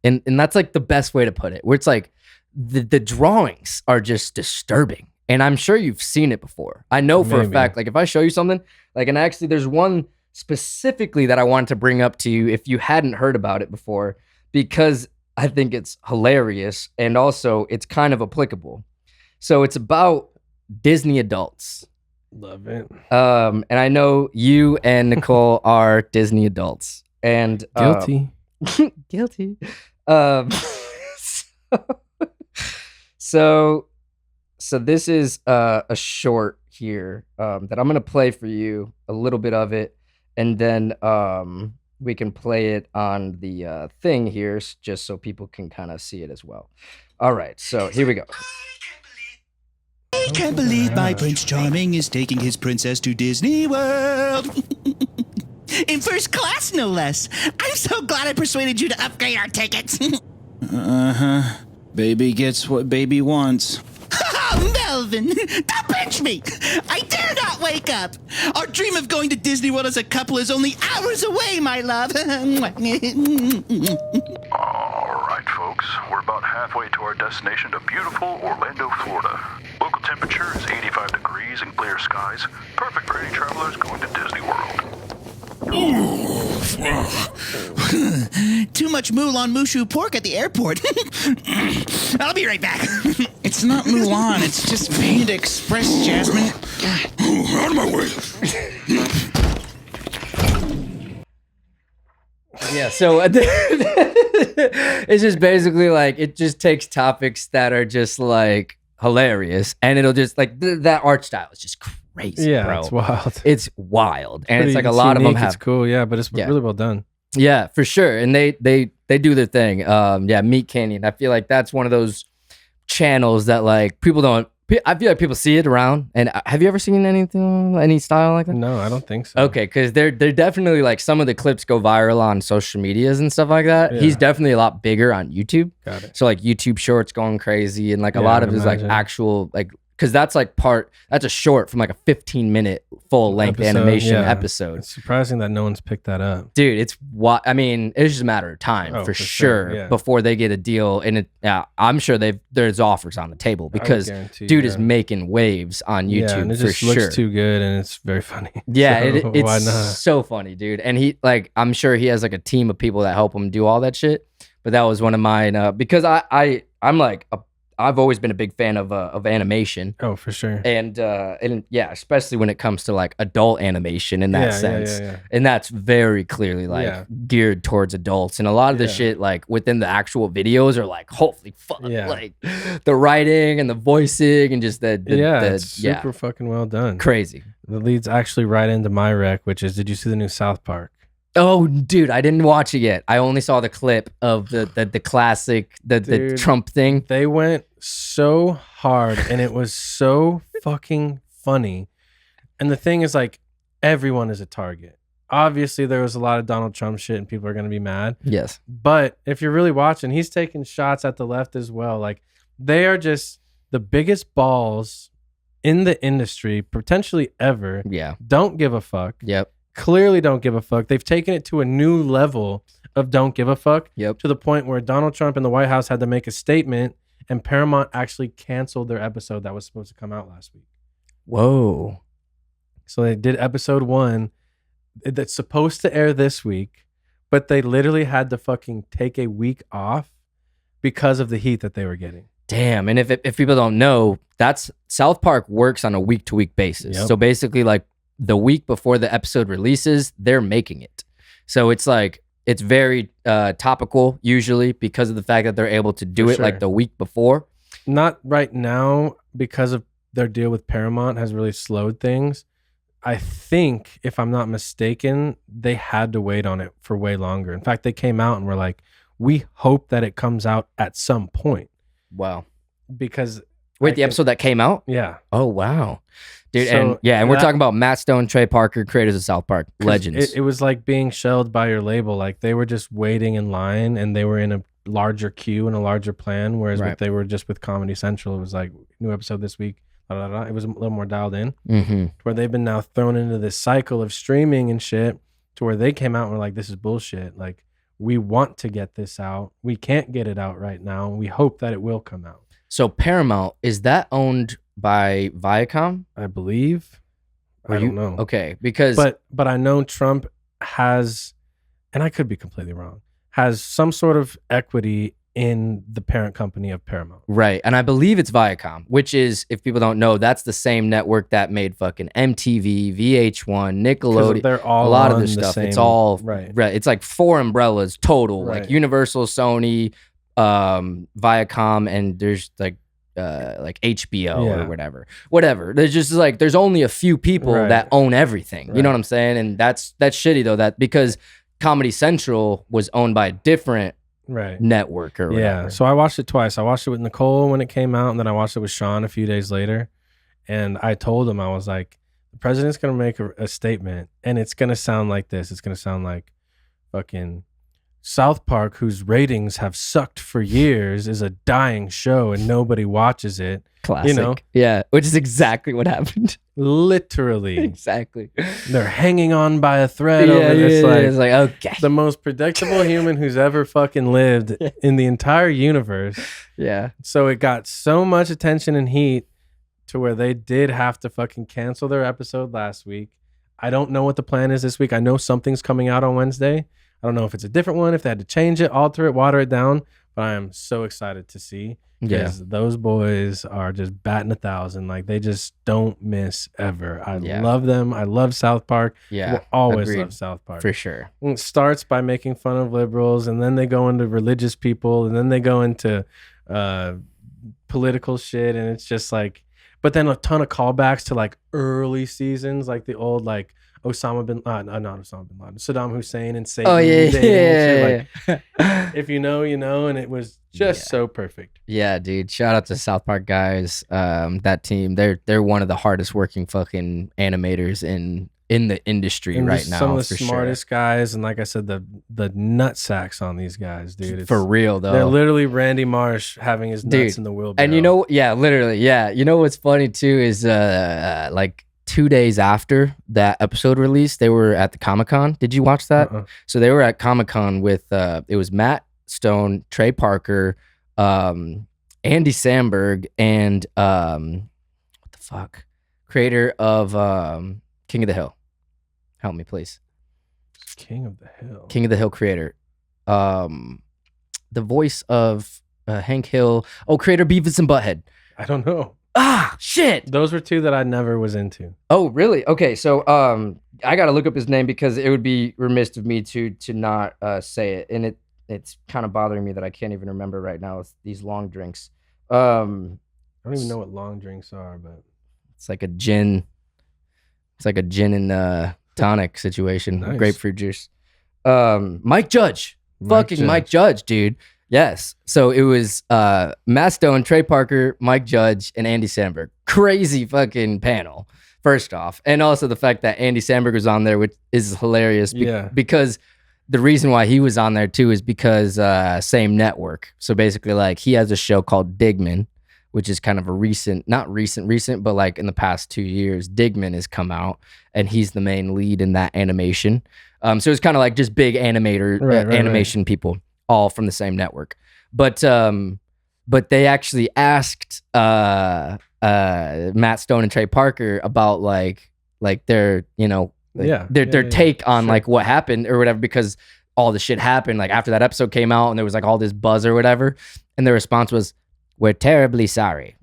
And that's like the best way to put it, where it's like the drawings are just disturbing. And I'm sure you've seen it before. I know for a fact, like if I show you something, like, and actually there's one specifically that I wanted to bring up to you if you hadn't heard about it before, because I think it's hilarious and also it's kind of applicable. So it's about Disney adults. Love it. And I know you and Nicole are Disney adults. And guilty. Guilty. So this is a short here that I'm gonna play for you, a little bit of it, and then we can play it on the thing here, just so people can kind of see it as well. All right, so here we go. I can't believe my Prince Charming is taking his princess to Disney World. In first class, no less. I'm so glad I persuaded you to upgrade our tickets. Uh-huh. Baby gets what baby wants. Oh, Melvin, don't pinch me. I dare not wake up. Our dream of going to Disney World as a couple is only hours away, my love. All right, folks. We're about halfway to our destination to beautiful Orlando, Florida. Local temperature is 85 degrees and clear skies. Perfect for any travelers going to Disney World. Too much Moulin Mushu pork at the airport. I'll be right back. It's not Mulan, it's just Panda Express, Jasmine. Out of my way. Yeah, so it's just basically like, it just takes topics that are just like hilarious, and it'll just like that art style is just crazy. Yeah, bro. it's wild. It's wild, and Pretty it's like a lot unique, of them have. It's cool, yeah, but it's really well done. Yeah, for sure, and they do their thing. Yeah, Meat Canyon. I feel like that's one of those channels that like people don't. I feel like people see it around. And have you ever seen any style like that? No, I don't think so. Okay, because they're definitely like, some of the clips go viral on social medias and stuff like that. Yeah. He's definitely a lot bigger on YouTube. Got it. So like YouTube Shorts going crazy, and like a lot of his like actual like, because that's a short from like a 15-minute full-length animation episode. It's surprising that no one's picked that up. Dude, it's just a matter of time for sure before they get a deal. And I'm sure there's offers on the table, because dude is making waves on YouTube and it for just looks too good, and it's very funny. Yeah, so it's why not? So funny, dude. And he like, I'm sure he has like a team of people that help him do all that shit. But that was one of mine, because I'm like I've always been a big fan of animation. Oh, for sure. And yeah, especially when it comes to like adult animation in that sense. Yeah. And that's very clearly like geared towards adults. And a lot of the shit like within the actual videos are like, holy fuck, like the writing and the voicing and just the it's super fucking well done. Crazy. That leads actually right into my rec, which is, did you see the new South Park? Oh, dude, I didn't watch it yet. I only saw the clip of the classic, the Trump thing. They went so hard and it was so fucking funny. And the thing is, like, everyone is a target. Obviously, there was a lot of Donald Trump shit and people are going to be mad. Yes. But if you're really watching, he's taking shots at the left as well. Like, they are just the biggest balls in the industry, potentially ever. Yeah. Don't give a fuck. Yep. Clearly don't give a fuck. They've taken it to a new level of don't give a fuck. Yep. To the point where Donald Trump and the White House had to make a statement and Paramount actually canceled their episode that was supposed to come out last week. Whoa. So they did episode 1 that's supposed to air this week, but they literally had to fucking take a week off because of the heat that they were getting. Damn. And if people don't know, that's South Park works on a week-to-week basis. Yep. So basically like the week before the episode releases, they're making it. So it's like, it's very topical usually because of the fact that they're able to do it like the week before. Not right now because of their deal with Paramount has really slowed things. I think, if I'm not mistaken, they had to wait on it for way longer. In fact, they came out and were like, we hope that it comes out at some point. Wow. Because... Wait, the episode that came out? Yeah. Oh, wow. Dude, So, and we're talking about Matt Stone, Trey Parker, creators of South Park, legends. It was like being shelled by your label. Like, they were just waiting in line and they were in a larger queue and a larger plan, whereas what they were just with Comedy Central, it was like, new episode this week. It was a little more dialed in. Mm-hmm. Where they've been now thrown into this cycle of streaming and shit, to where they came out and were like, this is bullshit. Like, we want to get this out. We can't get it out right now. We hope that it will come out. So Paramount, is that owned by Viacom? I believe. I don't know. Okay, because... But I know Trump has, and I could be completely wrong, has some sort of equity in the parent company of Paramount. Right, and I believe it's Viacom, which is, if people don't know, that's the same network that made fucking MTV, VH1, Nickelodeon, They're all a lot of on this the stuff. same- It's all... right. It's like 4 umbrellas total, Right. like Universal, Sony, Viacom, and there's like HBO or whatever. There's just like, there's only a few people that own everything. You know what I'm saying? And that's shitty though, that because Comedy Central was owned by a different network or whatever. Yeah. So I watched it twice. I watched it with Nicole when it came out, and then I watched it with Sean a few days later. And I told him, I was like, the president's going to make a statement, and it's going to sound like this. It's going to sound like fucking South Park, whose ratings have sucked for years, is a dying show and nobody watches it. Classic. You know? Yeah, which is exactly what happened. Literally. Exactly. They're hanging on by a thread over this. It's like, okay. The most predictable human who's ever fucking lived in the entire universe. Yeah. So it got so much attention and heat to where they did have to fucking cancel their episode last week. I don't know what the plan is this week. I know something's coming out on Wednesday. I don't know if it's a different one, if they had to change it, alter it, water it down, but I am so excited to see because those boys are just batting 1,000. Like, they just don't miss ever. I love them. I love South Park. Yeah. Will always love South Park. For sure. It starts by making fun of liberals, and then they go into religious people, and then they go into political shit, and it's just like, but then a ton of callbacks to like early seasons, like the old like Saddam Hussein and Satan. Oh yeah. Like, if you know, you know, and it was just so perfect. Yeah, dude. Shout out to South Park guys. That team, they're one of the hardest working fucking animators in the industry and right now. Some of the smartest guys, and like I said, the nut sacks on these guys, dude. It's, for real though. They're literally Randy Marsh having his nuts in the wheelbarrow. And you know, literally, You know what's funny too is like 2 days after that episode release, they were at the Comic-Con. Did you watch that? So they were at Comic-Con with it was Matt Stone, Trey Parker, Andy Samberg, and what the fuck? Creator of King of the Hill. Help me, please. King of the Hill. King of the Hill creator. The voice of Hank Hill. Oh, creator Beavis and Butthead. I don't know. Ah, shit. Those were two that I never was into. Oh, really? Okay, so I gotta look up his name because it would be remiss of me to not say it, and it's kind of bothering me that I can't even remember right now with these long drinks. I don't even know what long drinks are, but It's like a gin. It's like a gin and tonic situation. Nice. Grapefruit juice. Mike Judge. Fucking Judge. Mike Judge, dude. Yes. So it was Matt Stone, Trey Parker, Mike Judge, and Andy Samberg. Crazy fucking panel, first off. And also the fact that Andy Samberg was on there, which is hilarious. Yeah. Because the reason why he was on there too is because same network. So basically, like, he has a show called Digman, which is kind of a not recent, but like in the past 2 years, Digman has come out and he's the main lead in that animation. So it's kind of like just big animation people, all from the same network. But they actually asked Matt Stone and Trey Parker about like their, their take on like what happened or whatever, because all the shit happened like after that episode came out and there was like all this buzz or whatever. And their response was, "We're terribly sorry."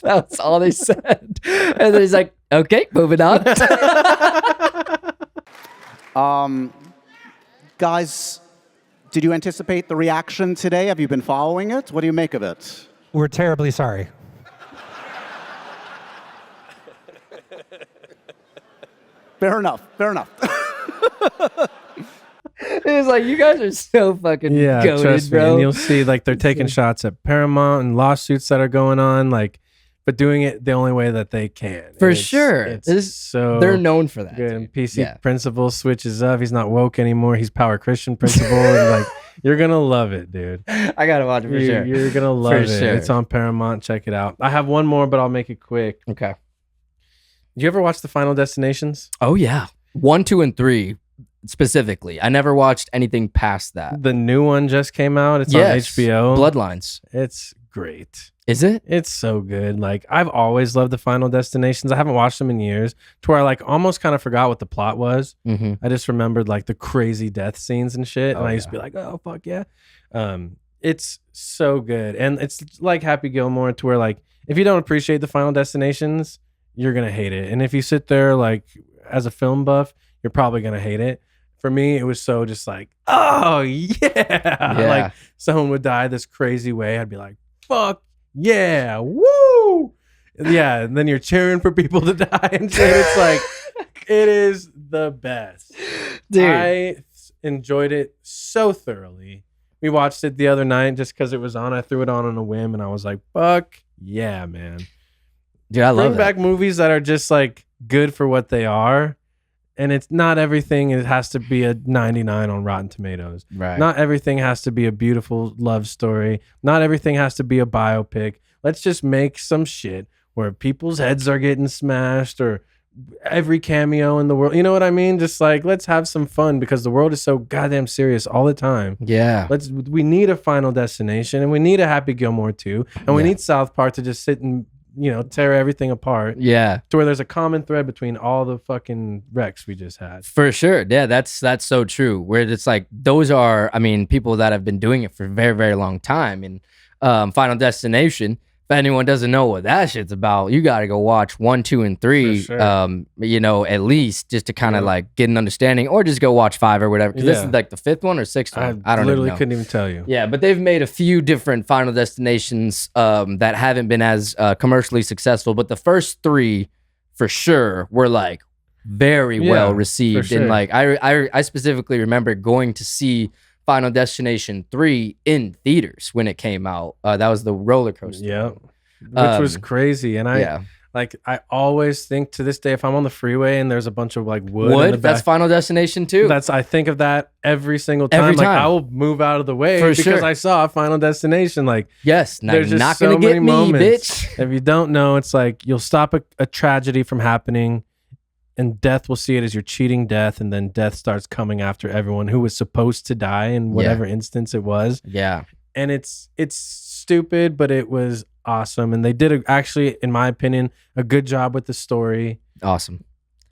That's all they said. And then he's like, "Okay, moving on." Guys, did you anticipate the reaction today? Have you been following it? What do you make of it? We're terribly sorry. Fair enough. Fair enough. It was like, you guys are so fucking goated, trust me. bro. And you'll see like they're taking shots at Paramount and lawsuits that are going on, like, but doing it the only way that they can. For And sure. It's so They're known for that. good. And dude. PC Yeah. Principal switches up. He's not woke anymore. He's Power Christian Principal. And like, you're gonna love it, dude. I gotta watch it for sure. You're gonna love For it. sure. It's on Paramount. Check it out. I have one more, but I'll make it quick. Okay. Did you ever watch the Final Destinations? Oh yeah, 1, 2, and 3 specifically. I never watched anything past that. The new one just came out. It's Yes. on HBO. Bloodlines. It's great. Is it? It's so good. Like, I've always loved the Final Destinations. I haven't watched them in years, to where I like almost kind of forgot what the plot was. Mm-hmm. I just remembered like the crazy death scenes and shit. And Oh, I used to be like, oh fuck yeah. It's so good. And it's like Happy Gilmore, to where like if you don't appreciate the Final Destinations, you're gonna hate it. And if you sit there like as a film buff, you're probably gonna hate it. For me, it was so just like, oh yeah. Like someone would die this crazy way. I'd be like, fuck yeah, woo. Yeah, and then you're cheering for people to die and shit. It's like, it is the best. Dude. I enjoyed it so thoroughly. We watched it the other night just because it was on. I threw it on a whim and I was like, fuck yeah, man. Dude, I love Bring back movies that are just like good for what they are. And it's not everything. It has to be a 99 on Rotten Tomatoes. Right. Not everything has to be a beautiful love story. Not everything has to be a biopic. Let's just make some shit where people's heads are getting smashed or every cameo in the world. You know what I mean? Just like, let's have some fun because the world is so goddamn serious all the time. Yeah. We need a Final Destination and we need a Happy Gilmore too. And we need South Park to just sit and, tear everything apart. Yeah. To where there's a common thread between all the fucking wrecks we just had. For sure. Yeah, that's so true. Where it's like, those are, people that have been doing it for a very, very long time. And Final Destination, if anyone doesn't know what that shit's about, you got to go watch 1, 2, and 3, For sure. at least just to kind of like get an understanding, or just go watch 5 or whatever. Because this is like the 5th one or 6th one. I don't literally even know. couldn't even tell you. Yeah, but they've made a few different Final Destinations that haven't been as commercially successful. But the first 3, for sure, were like very well received. sure. And like I specifically remember going to see Final Destination 3 in theaters when it came out. That was the roller coaster. Yeah, which was crazy. And I always think to this day, if I'm on the freeway and there's a bunch of like wood in the back, that's Final Destination too. I think of that every single time. Every Like, time. I will move out of the way For because sure. I saw Final Destination. Like, yes, now there's you're just not gonna so get many me, moments. bitch. If you don't know, it's like you'll stop a tragedy from happening, and death will see it as your cheating death, and then death starts coming after everyone who was supposed to die in whatever instance it was. Yeah. And it's stupid, but it was awesome. And they did actually, in my opinion, a good job with the story. Awesome.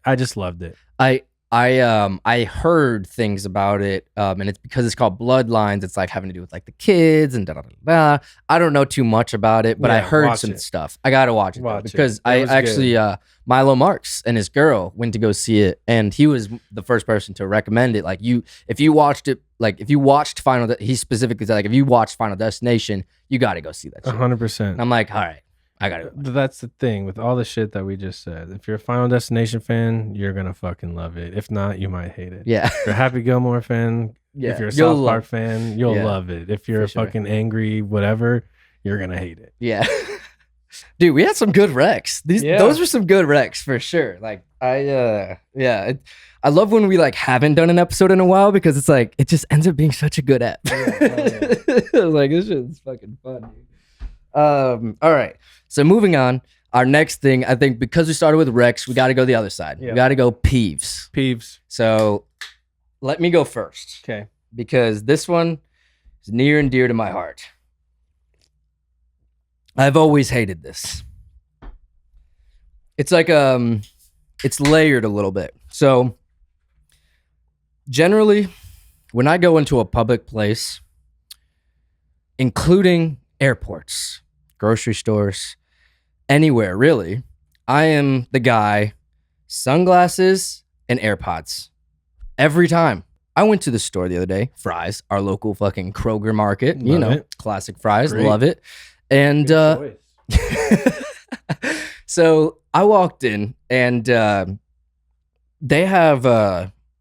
I just loved it. I I heard things about it, and it's because it's called Bloodlines. It's like having to do with like the kids and da da da da. I don't know too much about it, but I heard watch some it. stuff. I gotta watch it though, Watch it. because It I was actually good. Milo Marks and his girl went to go see it, and he was the first person to recommend it. Like if you watched it, like if you watched he specifically said like if you watched Final Destination, you got to go see that shit. 100%. And I'm like, all right, I gotta go. But that's the thing with all the shit that we just said. If you're a Final Destination fan, you're gonna fucking love it. If not, you might hate it. Yeah. If you're a Happy Gilmore fan, Yeah. if you're a You'll South Park love- fan, you'll Yeah. love it. If you're For a sure. fucking angry whatever, you're gonna hate it. Yeah. Dude, we had some good recs. Those were some good recs for sure. Like I love when we like haven't done an episode in a while because it's like it just ends up being such a good app. Like this shit's fucking fun, dude. All right. So moving on, our next thing, I think because we started with recs, we got to go the other side. Yeah. We got to go peeves. Peeves. So let me go first Okay. because this one is near and dear to my heart. I've always hated this. It's like it's layered a little bit. So generally, when I go into a public place, including airports, grocery stores, anywhere really, I am the guy, sunglasses and AirPods. Every time. I went to the store the other day, Fry's, our local fucking Kroger market, you Love know, it. classic Fry's, Great. love it. And Good choice. so I walked in and they have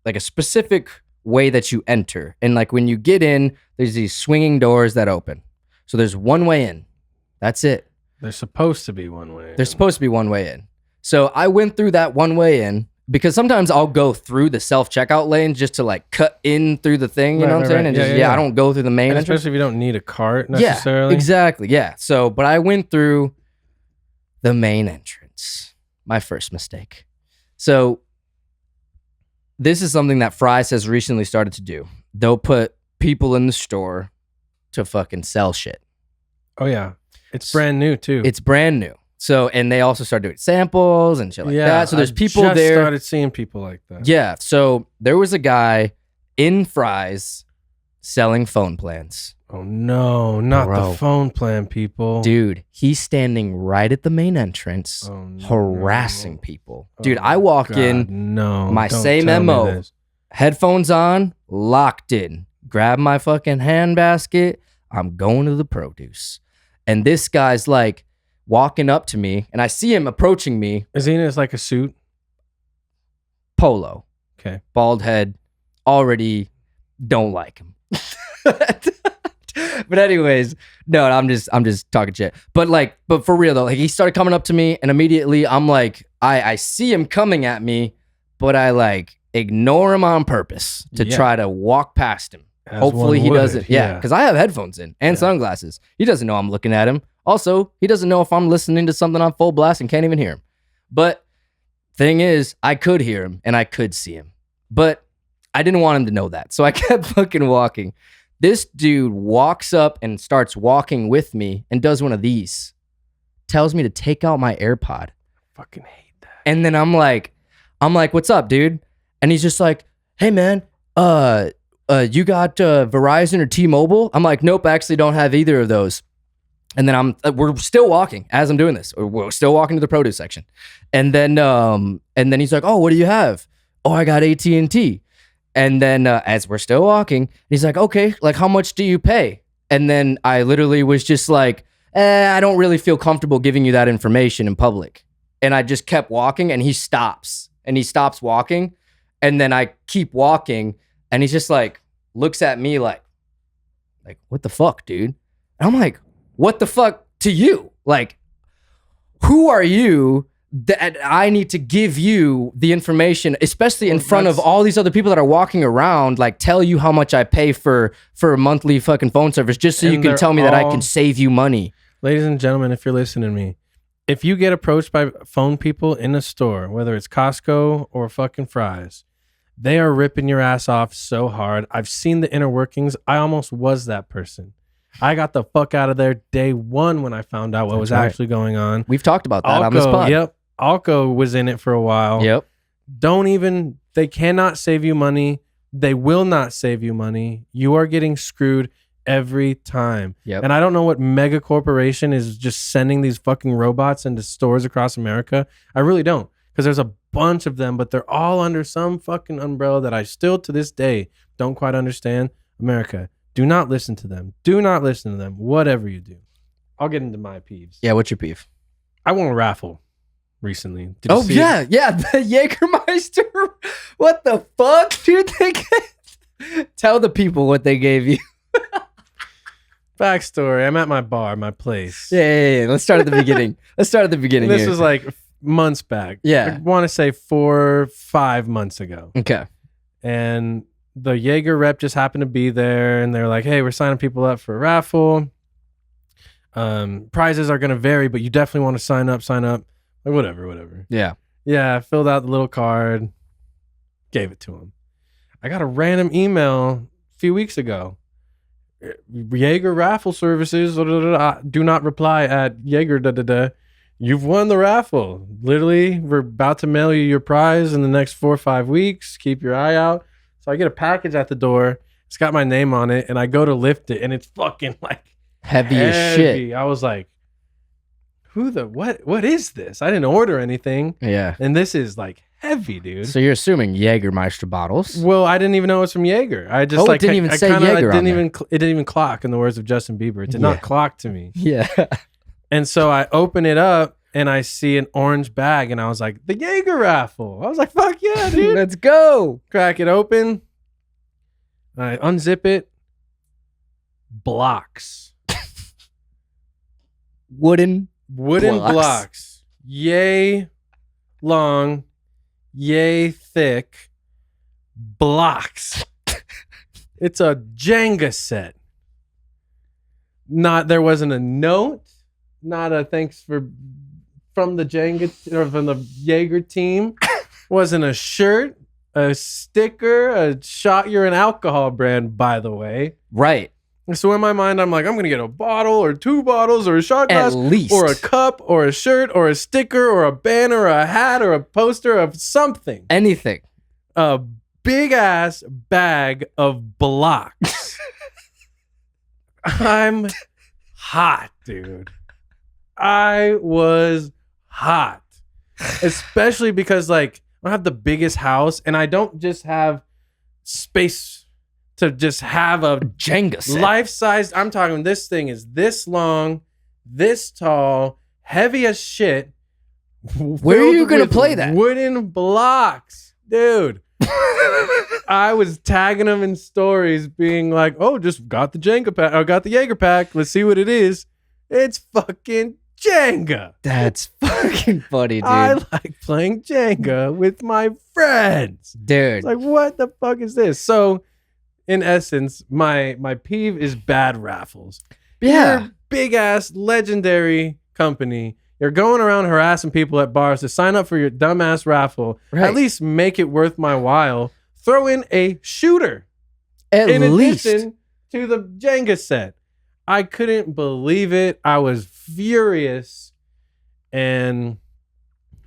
like a specific way that you enter. And like when you get in, there's these swinging doors that open. So there's one way in. That's it. There's supposed to be one way. There's supposed to be one way in. So I went through that one way in because sometimes I'll go through the self-checkout lane just to like cut in through the thing, you know what I'm saying? And Yeah, just, yeah. I don't go through the main And entrance. especially if you don't need a cart necessarily. Yeah, exactly. Yeah. So, but I went through the main entrance. My first mistake. So, this is something that Fry's has recently started to do. They'll put people in the store to fucking sell shit. Oh yeah. It's brand new too. It's brand new. So, and they also start doing samples and shit like that. So, there's I people just there. started seeing people like that. Yeah. So, there was a guy in Fry's selling phone plans. Oh no, not Bro. the phone plan, people. Dude, he's standing right at the main entrance, Oh, no. harassing people. Dude, Oh, I walk God, in, No, my don't same tell me MO. this. headphones on, locked in, grab my fucking handbasket. I'm going to the produce. And this guy's like walking up to me, and I see him approaching me, Is he in his like a suit? polo, Okay. bald head, already don't like him. But anyways, no, I'm just talking shit. But for real though, like he started coming up to me, and immediately I'm like, I see him coming at me, but I like ignore him on purpose to Yeah. try to walk past him. As Hopefully one he would, doesn't. Yeah, because I have headphones in and sunglasses. He doesn't know I'm looking at him. Also, he doesn't know if I'm listening to something on full blast and can't even hear him. But thing is, I could hear him and I could see him, but I didn't want him to know that. So I kept fucking walking. This dude walks up and starts walking with me and does one of these. Tells me to take out my AirPod. Fucking hate that. And then I'm like, what's up, dude? And he's just like, hey man, you got Verizon or T-Mobile? I'm like, nope, I actually don't have either of those. And then we're still walking as I'm doing this. We're still walking to the produce section. And then he's like, oh, what do you have? Oh, I got AT&T. And then as we're still walking, he's like, okay, like how much do you pay? And then I literally was just like, I don't really feel comfortable giving you that information in public. And I just kept walking, and he stops walking. And then I keep walking, and he's just like, looks at me like, what the fuck, dude? And I'm like, what the fuck to you? Like, who are you that I need to give you the information, especially in front of all these other people that are walking around, like tell you how much I pay for a monthly fucking phone service just so And you can they're tell me that I all- can save you money. Ladies and gentlemen, if you're listening to me, if you get approached by phone people in a store, whether it's Costco or fucking Fry's, they are ripping your ass off so hard. I've seen the inner workings. I almost was that person. I got the fuck out of there day one when I found out what was right. actually going on. We've talked about that on this pod. Yep. Alco was in it for a while. Yep. Don't even They cannot save you money. They will not save you money. You are getting screwed every time. Yep. And I don't know what mega corporation is just sending these fucking robots into stores across America. I really don't, because there's a bunch of them, but they're all under some fucking umbrella that I still to this day don't quite understand. America, do not listen to them. Do not listen to them. Whatever you do. I'll get into my peeves. Yeah, what's your peeve? I won a raffle recently. Did you Oh see yeah, it? yeah, the Jägermeister. What the fuck, dude? Tell the people what they gave you. Backstory. I'm at my bar, my place. Yeah. Let's start at the beginning. This Here. was like months back. Yeah. I want to say 4 or 5 months ago. Okay. And the Jaeger rep just happened to be there, and they're like, hey, we're signing people up for a raffle. Prizes are going to vary, but you definitely want to sign up. Like, whatever. Yeah. Yeah, I filled out the little card, gave it to him. I got a random email a few weeks ago. Jaeger raffle services, do not reply at Jaeger, You've won the raffle. Literally, we're about to mail you your prize in the next 4 or 5 weeks. Keep your eye out. So I get a package at the door. It's got my name on it, and I go to lift it, and it's fucking like Heavy as shit. I was like, what is this? I didn't order anything. Yeah. And this is like heavy, dude. So you're assuming Jägermeister bottles? Well, I didn't even know it was from Jaeger. I just it didn't even say Jaeger it on didn't even clock, in the words of Justin Bieber. It did not clock to me. Yeah. And so I open it up and I see an orange bag, and I was like, the Jaeger raffle. I was like, fuck yeah, dude. Let's go. Crack it open. I unzip it. Blocks. Wooden blocks. Yay long, yay thick blocks. It's a Jenga set. There wasn't a note, not a thanks from the Jenga or from the Jaeger team. Wasn't a shirt, a sticker, a shot. You're an alcohol brand, by the way. Right. So in my mind, I'm like, I'm going to get a bottle or 2 bottles or a shot glass At least. or a cup or a shirt or a sticker or a banner or a hat or a poster of something. Anything. A big ass bag of blocks. I'm hot, dude. I was hot. Especially because like I don't have the biggest house, and I don't just have space to just have a Jenga set. life-sized. I'm talking, this thing is this long, this tall, heavy as shit. Where are you going to play that? Wooden blocks, dude. I was tagging them in stories, being like, "Oh, just got the Jenga pack. I got the Jaeger pack. Let's see what it is. It's fucking Jenga." That's fucking funny, dude. I like playing Jenga with my friends. Dude. It's like, what the fuck is this? So, in essence, my peeve is bad raffles. Yeah. You're a big ass legendary company. You're going around harassing people at bars to sign up for your dumbass raffle. Right. At least make it worth my while. Throw in a shooter At least. addition to the Jenga set. I couldn't believe it. I was furious. And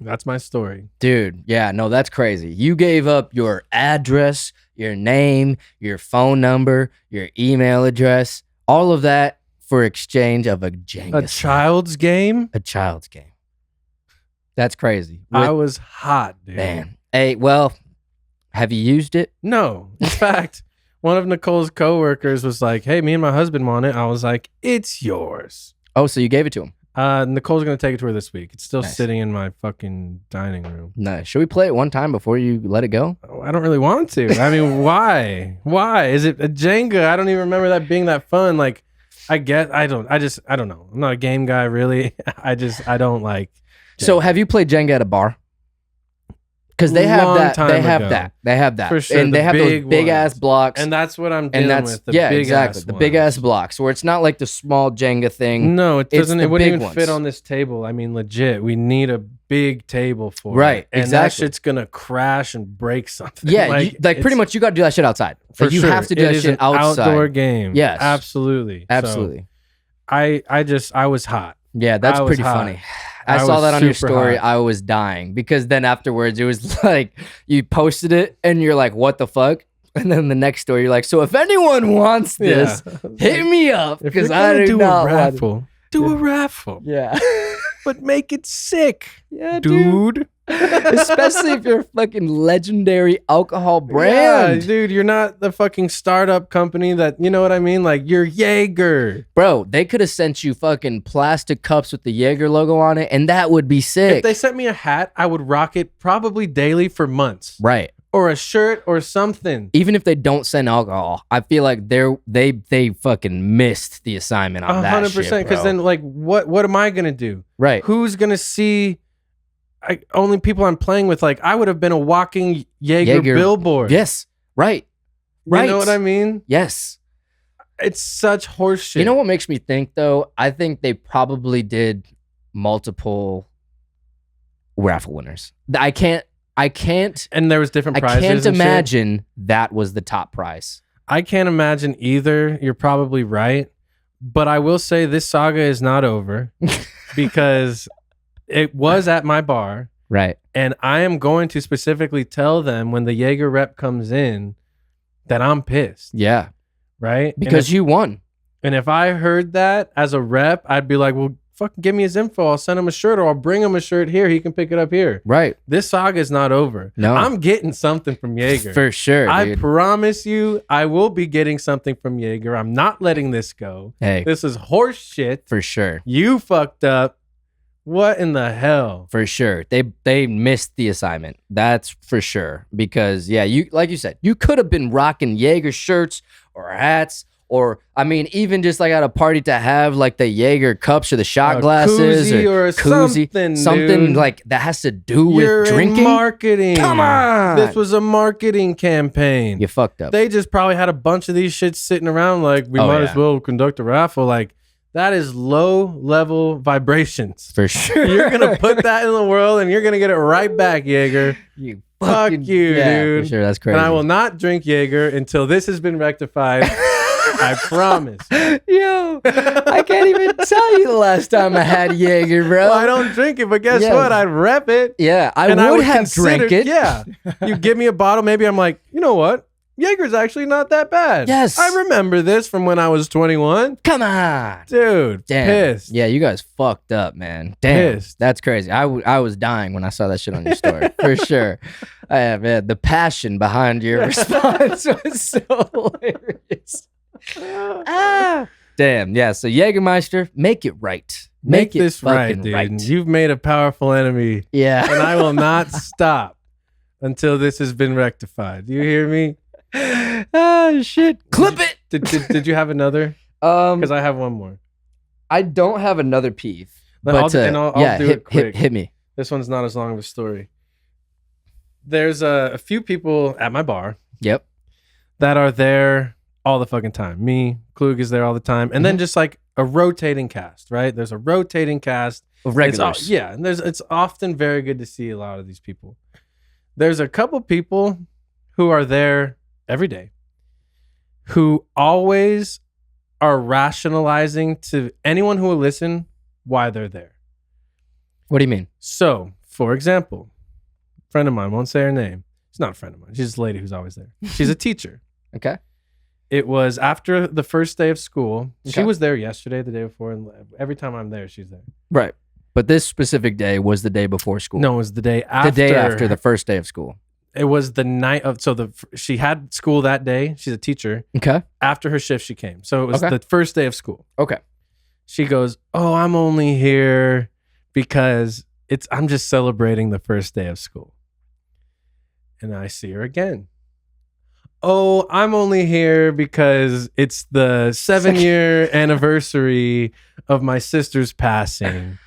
that's my story. Dude, yeah, no, that's crazy. You gave up your address, your name, your phone number, your email address, all of that for exchange of a Jenga A set. child's game? A child's game. That's crazy. I was hot, dude. Man. Hey, well, have you used it? No. In fact, one of Nicole's coworkers was like, hey, me and my husband want it. I was like, it's yours. Oh, so you gave it to him. Nicole's going to take it to her this week. It's still Nice. sitting in my fucking dining room. Nice. Should we play it one time before you let it go? Oh, I don't really want to. I mean, why? Why? Is it a Jenga? I don't even remember that being that fun. Like, I don't know. I'm not a game guy, really. I don't like Jenga. So have you played Jenga at a bar? Because they have Long that. time They have ago. that. They have that. For sure, And the they have those big big ones. ass blocks. And that's what I'm dealing and that's with. The yeah, big exactly. ass The big ones. ass blocks where it's not like the small Jenga thing. No, it It's doesn't. the It wouldn't big even fit ones. on this table. I mean, legit. We need a big table for Right, it. And that exactly. shit's gonna crash and break something. Yeah, pretty it's- much you got to do that shit outside. for Like, you sure. have to do It that is shit an outside. outdoor game. Yes. absolutely, So, Absolutely. I was hot. Yeah, that's I was pretty hot. funny. I saw was that on your super story. hot. I was dying because then afterwards it was like you posted it and you're like, what the fuck? And then the next story, you're like, so if anyone wants this, hit me up If you're because I gonna do do not a want it. raffle, do a raffle. Yeah. But make it sick, Yeah, dude. Especially if you're a fucking legendary alcohol brand. Yeah, dude, you're not the fucking startup company that, you know what I mean? Like, you're Jaeger. Bro, they could have sent you fucking plastic cups with the Jaeger logo on it, and that would be sick. If they sent me a hat, I would rock it probably daily for months. Right. Or a shirt or something. Even if they don't send alcohol, I feel like they fucking missed the assignment on that 100%. shit, Because bro. then, like, what am I going to do? Right. Who's going to see only people I'm playing with? Like, I would have been a walking Jaeger billboard. Yes. Right. You Right. know what I mean? Yes. It's such horseshit. You know what makes me think though? I think they probably did multiple raffle winners. I can't. And there was different I prizes. can't and shit. imagine that was the top prize. I can't imagine either. You're probably right. But I will say this saga is not over because it was at my bar. Right. And I am going to specifically tell them when the Jaeger rep comes in that I'm pissed. Yeah. Right? Because you won. And if I heard that as a rep, I'd be like, well, fucking give me his info. I'll send him a shirt or I'll bring him a shirt here. He can pick it up here. Right. This saga is not over. No. I'm getting something from Jaeger. For sure. I Dude. promise you, I will be getting something from Jaeger. I'm not letting this go. Hey. This is horse shit. For sure. You fucked up. What in the hell? For sure. They missed the assignment. That's for sure. Because yeah, you like you said, you could have been rocking Jaeger shirts or hats. Or, I mean, even just like at a party to have like the Jaeger cups or the shot A glasses koozie or koozie, something, dude. like that has to do with You're drinking. in marketing. Come on. This was a marketing campaign. You fucked up. They just probably had a bunch of these shits sitting around like, we Oh, might yeah. as well conduct a raffle. Like, that is low level vibrations. For sure. You're going to put that in the world and you're going to get it right back, Jaeger. You Fuck fucking, you, yeah, dude. For sure, that's crazy. And I will not drink Jaeger until this has been rectified. I promise. Yo, I can't even tell you the last time I had Jaeger, bro. Well, I don't drink it, but guess Yeah. what? I'd rep it. Yeah, I And would have drank it. Yeah. You give me a bottle, maybe I'm like, you know what? Jaeger's actually not that bad. Yes. I remember this from when I was 21. Come on. Dude, Damn. pissed. Yeah, you guys fucked up, man. Damn. Pissed. That's crazy. I was dying when I saw that shit on your story. For sure. Man, the passion behind your response was so hilarious. Damn. Yeah, so Jägermeister, make it right. Make it this right, fucking dude. right. You've made a powerful enemy, Yeah. and I will not stop until this has been rectified. Do you hear me? Ah, shit. Clip it. Did you have another? Um, Because I have one more. I don't have another peeve. But But I'll do it quick. hit me. This one's not as long of a story. There's a few people at my bar Yep. that are there all the fucking time. Me, Klug is there all the time. And then just like a rotating cast, right? There's a rotating cast. Of regulars. Yeah, and it's often very good to see a lot of these people. There's a couple people who are there every day who always are rationalizing to anyone who will listen why they're there. What do you mean? So, for example, a friend of mine, won't say her name. She's not a friend of mine. She's a lady who's always there. She's a teacher. Okay. It was after the first day of school. She Okay. was there yesterday, the day before, and every time I'm there, she's there. Right. But this specific day was the day before school. No, it was the day after. The day after the first day of school. It was the night of. So she had school that day. She's a teacher. Okay. After her shift, she came. So it was Okay. the first day of school. Okay. She goes, "Oh, I'm only here because I'm just celebrating the first day of school." And I see her again. "Oh, I'm only here because it's the 7-year anniversary of my sister's passing."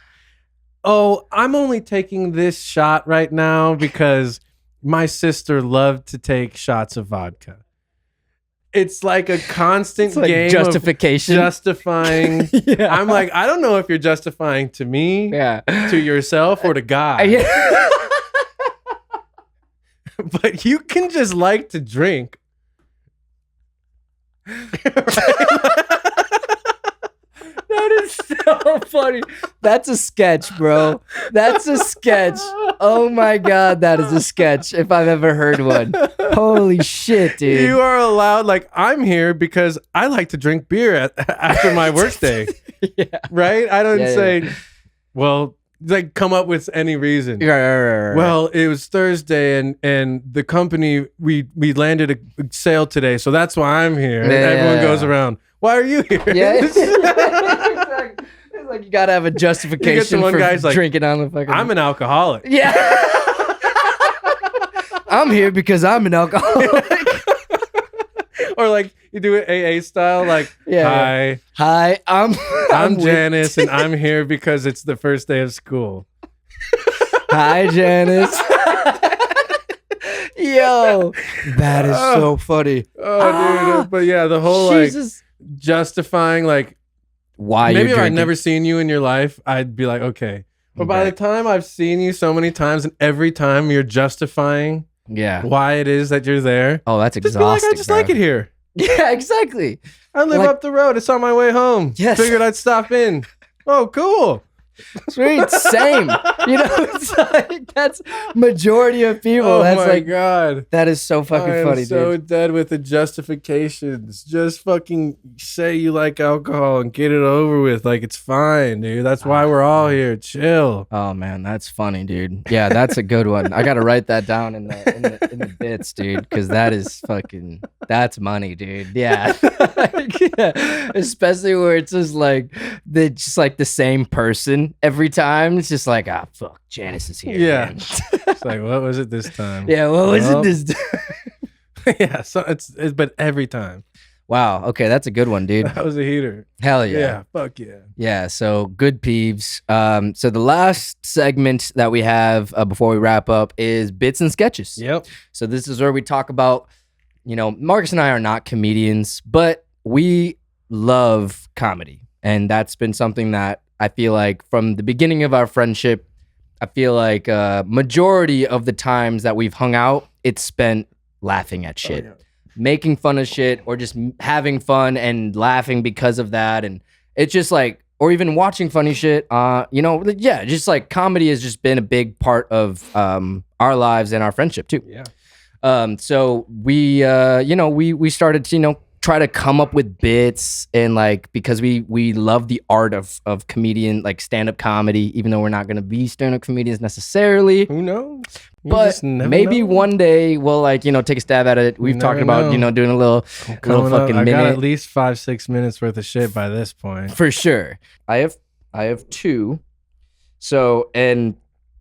"Oh, I'm only taking this shot right now because my sister loved to take shots of vodka." It's like a constant It's like game justification. of justifying. Yeah. I'm like, I don't know if you're justifying to me, Yeah. to yourself, or to God. Yeah. But you can just like to drink. That is so so funny. That's a sketch, bro. That's a sketch. Oh my God, that is a sketch if I've ever heard one. Holy shit, dude. You are allowed, like, I'm here because I like to drink beer after my workday. Yeah. Right? I don't Yeah, say, well, like, come up with any reason. Right. Well, it was Thursday and the company, we landed a sale today, so that's why I'm here. And everyone goes around, why are you here? Yeah. It's like you gotta have a justification one for guy's like, drinking on the fucking. I'm an alcoholic. Yeah. I'm here because I'm an alcoholic. Or like you do it AA style, like, Yeah. Hi, I'm with- Janice, and I'm here because it's the first day of school. Hi, Janice. Yo, that is so funny. Oh, dude. But yeah, the whole Jesus. like justifying, like, Why maybe you're if I'd drinking. never seen you in your life, I'd be like, okay. But by the Right. time I've seen you so many times, and every time you're justifying Yeah. why it is that you're there, Oh, that's just be exhausting. like, I just bro. like it here. Yeah, exactly. I live Like- up the road. It's on my way home. Yes. Figured I'd stop in. Oh, cool. Sweet, same. It's like that's majority of people. Oh That's my like God. that is so fucking I am funny, so dude. dead with the justifications. Just fucking say you like alcohol and get it over with. Like, it's fine, dude. That's why we're all here. Chill. Oh man, that's funny, dude. Yeah, that's a good one. I gotta write that down in the bits, dude, because that is fucking that's money, dude. Yeah. Yeah. Especially where it's just like the same person every time. It's just like, ah, fuck, Janice is here. Yeah. man. It's like, what was it this time? Yeah, what was Well, it this yeah. So it's but every time. Wow, okay, that's a good one, dude. That was a heater. Hell Yeah. yeah. Fuck yeah. Yeah, so good peeves. So the last segment that we have before we wrap up is bits and sketches. Yep. So this is where we talk about, Marcus and I are not comedians, but we love comedy. And that's been something that I feel like from the beginning of our friendship, I feel like majority of the times that we've hung out, it's spent laughing at shit. yeah. Making fun of shit or just having fun and laughing because of that. And it's just like, or even watching funny shit, just like comedy has just been a big part of our lives and our friendship too. Yeah. So we started to, try to come up with bits and like, because we love the art of comedian, like stand-up comedy, even though we're not going to be stand-up comedians necessarily. Who knows? You But just never maybe know. one day we'll take a stab at it. We've You talked never about, know. doing a little Coming fucking up, I got minute. at least 5-6 minutes worth of shit by this point. For sure. I have two. So, and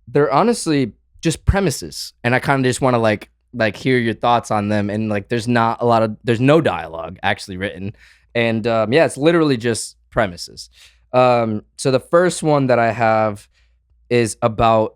they're honestly just premises. And I kind of just want to like hear your thoughts on them. And like, there's no dialogue actually written. And it's literally just premises. So the first one that I have is about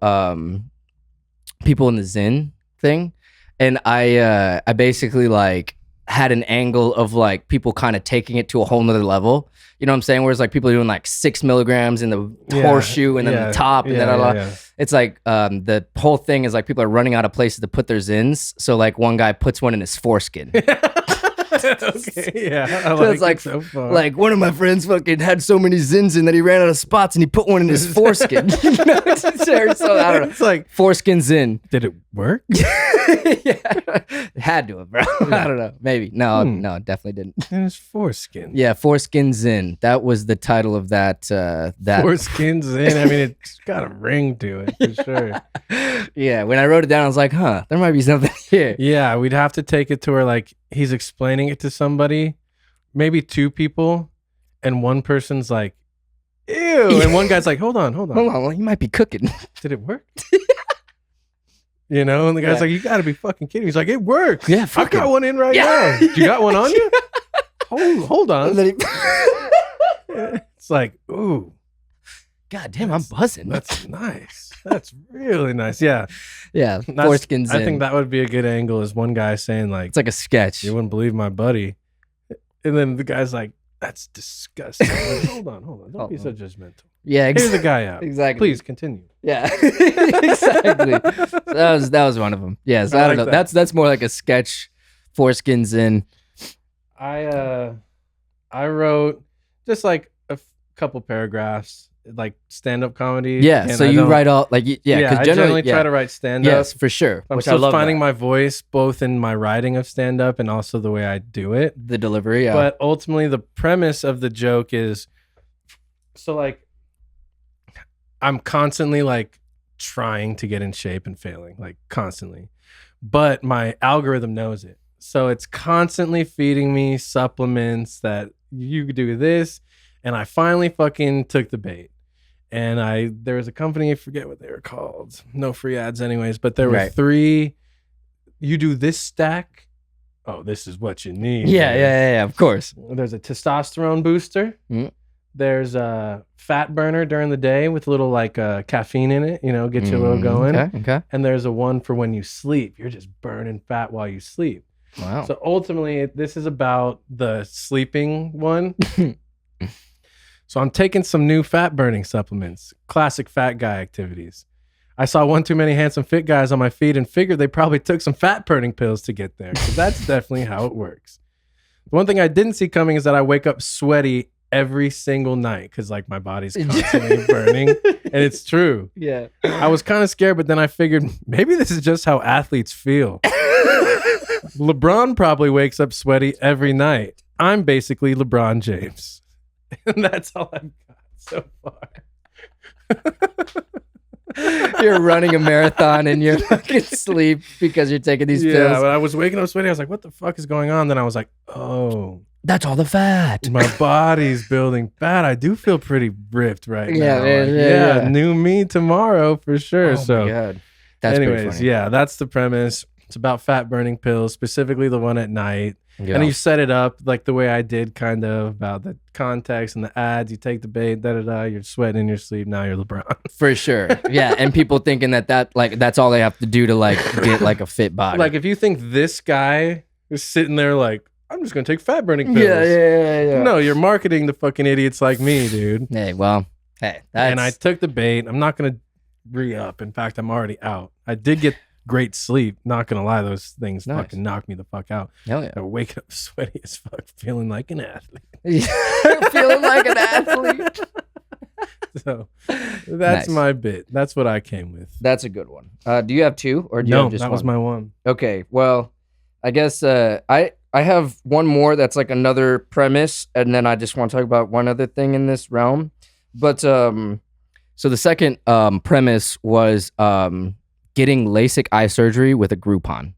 people in the Zen thing. And I basically like had an angle of like people kind of taking it to a whole nother level. You know what I'm saying? Whereas like people are doing like 6 milligrams in the horseshoe and then the top and then it's like the whole thing is like people are running out of places to put their Zins. So like one guy puts one in his foreskin. Okay, yeah. I So it's like, it so far. like one of my friends fucking had so many Zins in that he ran out of spots and he put one in his foreskin. So I don't know. It's like, Foreskin Zin. did it work? Yeah. It had to have, bro. I don't know. Maybe. No, definitely didn't. And it's foreskin. Yeah, Foreskin Zin. That was the title of that. Foreskin's in. I mean, it's got a ring to it for sure. Yeah, when I wrote it down, I was like, huh, there might be something here. Yeah, we'd have to take it to where like he's explaining it to somebody, maybe 2 people, and one person's like, ew. And one guy's like, hold on. Hold on, you might be cooking. Did it work? And the guy's Yeah. like, you gotta be fucking kidding. He's like, it works. Yeah, I fuck got it. one in right Yeah. now. You got one on you? Hold on. And then It's like, ooh, God damn, I'm buzzing. that's nice. That's really nice. Yeah. Yeah, That's- Foreskin Zin. I think that would be a good angle is one guy saying like, it's like a sketch. you wouldn't believe my buddy. And then the guy's like, that's disgusting. Like, hold on. Don't be so judgmental. Yeah, Hear the guy out. exactly. Please continue. Yeah, exactly. So that was one of them. Yeah, so I I don't like know. that. That's more like a sketch. Foreskins in. I wrote just like a couple paragraphs, like stand-up comedy. Yeah, and so I you don't- write all like because I generally try to write stand-up. yes, for sure. I'm Which I still love finding that. my voice both in my writing of stand-up and also the way I do it. The delivery. Yeah. But ultimately, the premise of the joke is, so like, I'm constantly like trying to get in shape and failing, like constantly, but my algorithm knows it. So it's constantly feeding me supplements that you do this. And I finally fucking took the bait. And there was a company, I forget what they were called. No free ads anyways, but there were Right. 3, you do this stack. Oh, this is what you need. yeah, of course. There's a testosterone booster. Mm. There's a fat burner during the day with a little like caffeine in it, get you a little going. Okay. And there's a one for when you sleep. You're just burning fat while you sleep. Wow. So ultimately, this is about the sleeping one. So I'm taking some new fat burning supplements, classic fat guy activities. I saw one too many handsome fit guys on my feed and figured they probably took some fat burning pills to get there. So that's definitely how it works. The one thing I didn't see coming is that I wake up sweaty every single night because like my body's constantly burning. And it's true. Yeah. I was kind of scared, but then I figured maybe this is just how athletes feel. LeBron probably wakes up sweaty every night. I'm basically LeBron James. And that's all I've got so far. You're running a marathon and you're fucking sleep because you're taking these Yeah, pills. but I was waking up sweaty. I was like, what the fuck is going on? Then I was like, oh, That's all the fat. my body's building fat. I do feel pretty ripped right Yeah, now. man, Like, yeah. new me tomorrow for sure. Oh So my God. That's pretty anyways, funny. yeah, that's the premise. It's about fat burning pills, specifically the one at night. Yeah. And you set it up like the way I did, kind of about the context and the ads. You take the bait, you're sweating in your sleep. Now you're LeBron. For sure. Yeah. And people thinking that like that's all they have to do to like get like a fit body. Like if you think this guy is sitting there like, I'm just gonna take fat burning pills. Yeah. No, you're marketing to fucking idiots like me, dude. Hey, well, hey, that's And I took the bait. I'm not gonna re-up. In fact, I'm already out. I did get great sleep. Not gonna lie, those things Nice. fucking knocked me the fuck out. hell yeah. I wake up sweaty as fuck, feeling like an athlete. Feeling like an athlete. So that's Nice. my bit. That's what I came with. That's a good one. Do you have 2 or do you No, have just that one? was my one. Okay, well, I guess I have one more that's like another premise, and then I just want to talk about one other thing in this realm. But so the second premise was getting LASIK eye surgery with a Groupon.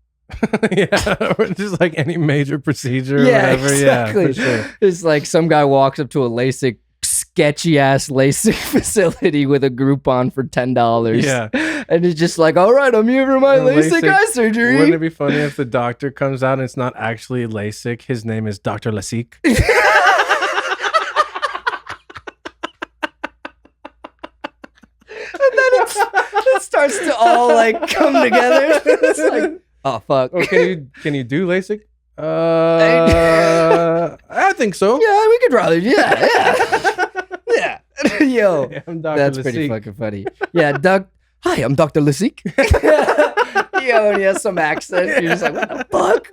Yeah, or just like any major procedure or Yeah, whatever. exactly. Yeah, for sure. It's like some guy walks up to a LASIK sketchy ass LASIK facility with a Groupon for $10. Yeah. And it's just like, all right, I'm here for my The LASIK eye surgery. Wouldn't it be funny if the doctor comes out and it's not actually LASIK? His name is Dr. LASIK. It starts to all like come together. It's like, oh fuck. Oh, can you do LASIK? I think so. Yeah, we could probably. Yeah. Yo, Yeah, I'm Dr. that's pretty LASIK. fucking funny. Yeah, Hi, I'm Dr. LASIK. Yo, and he has some accent. You're just like, what the fuck?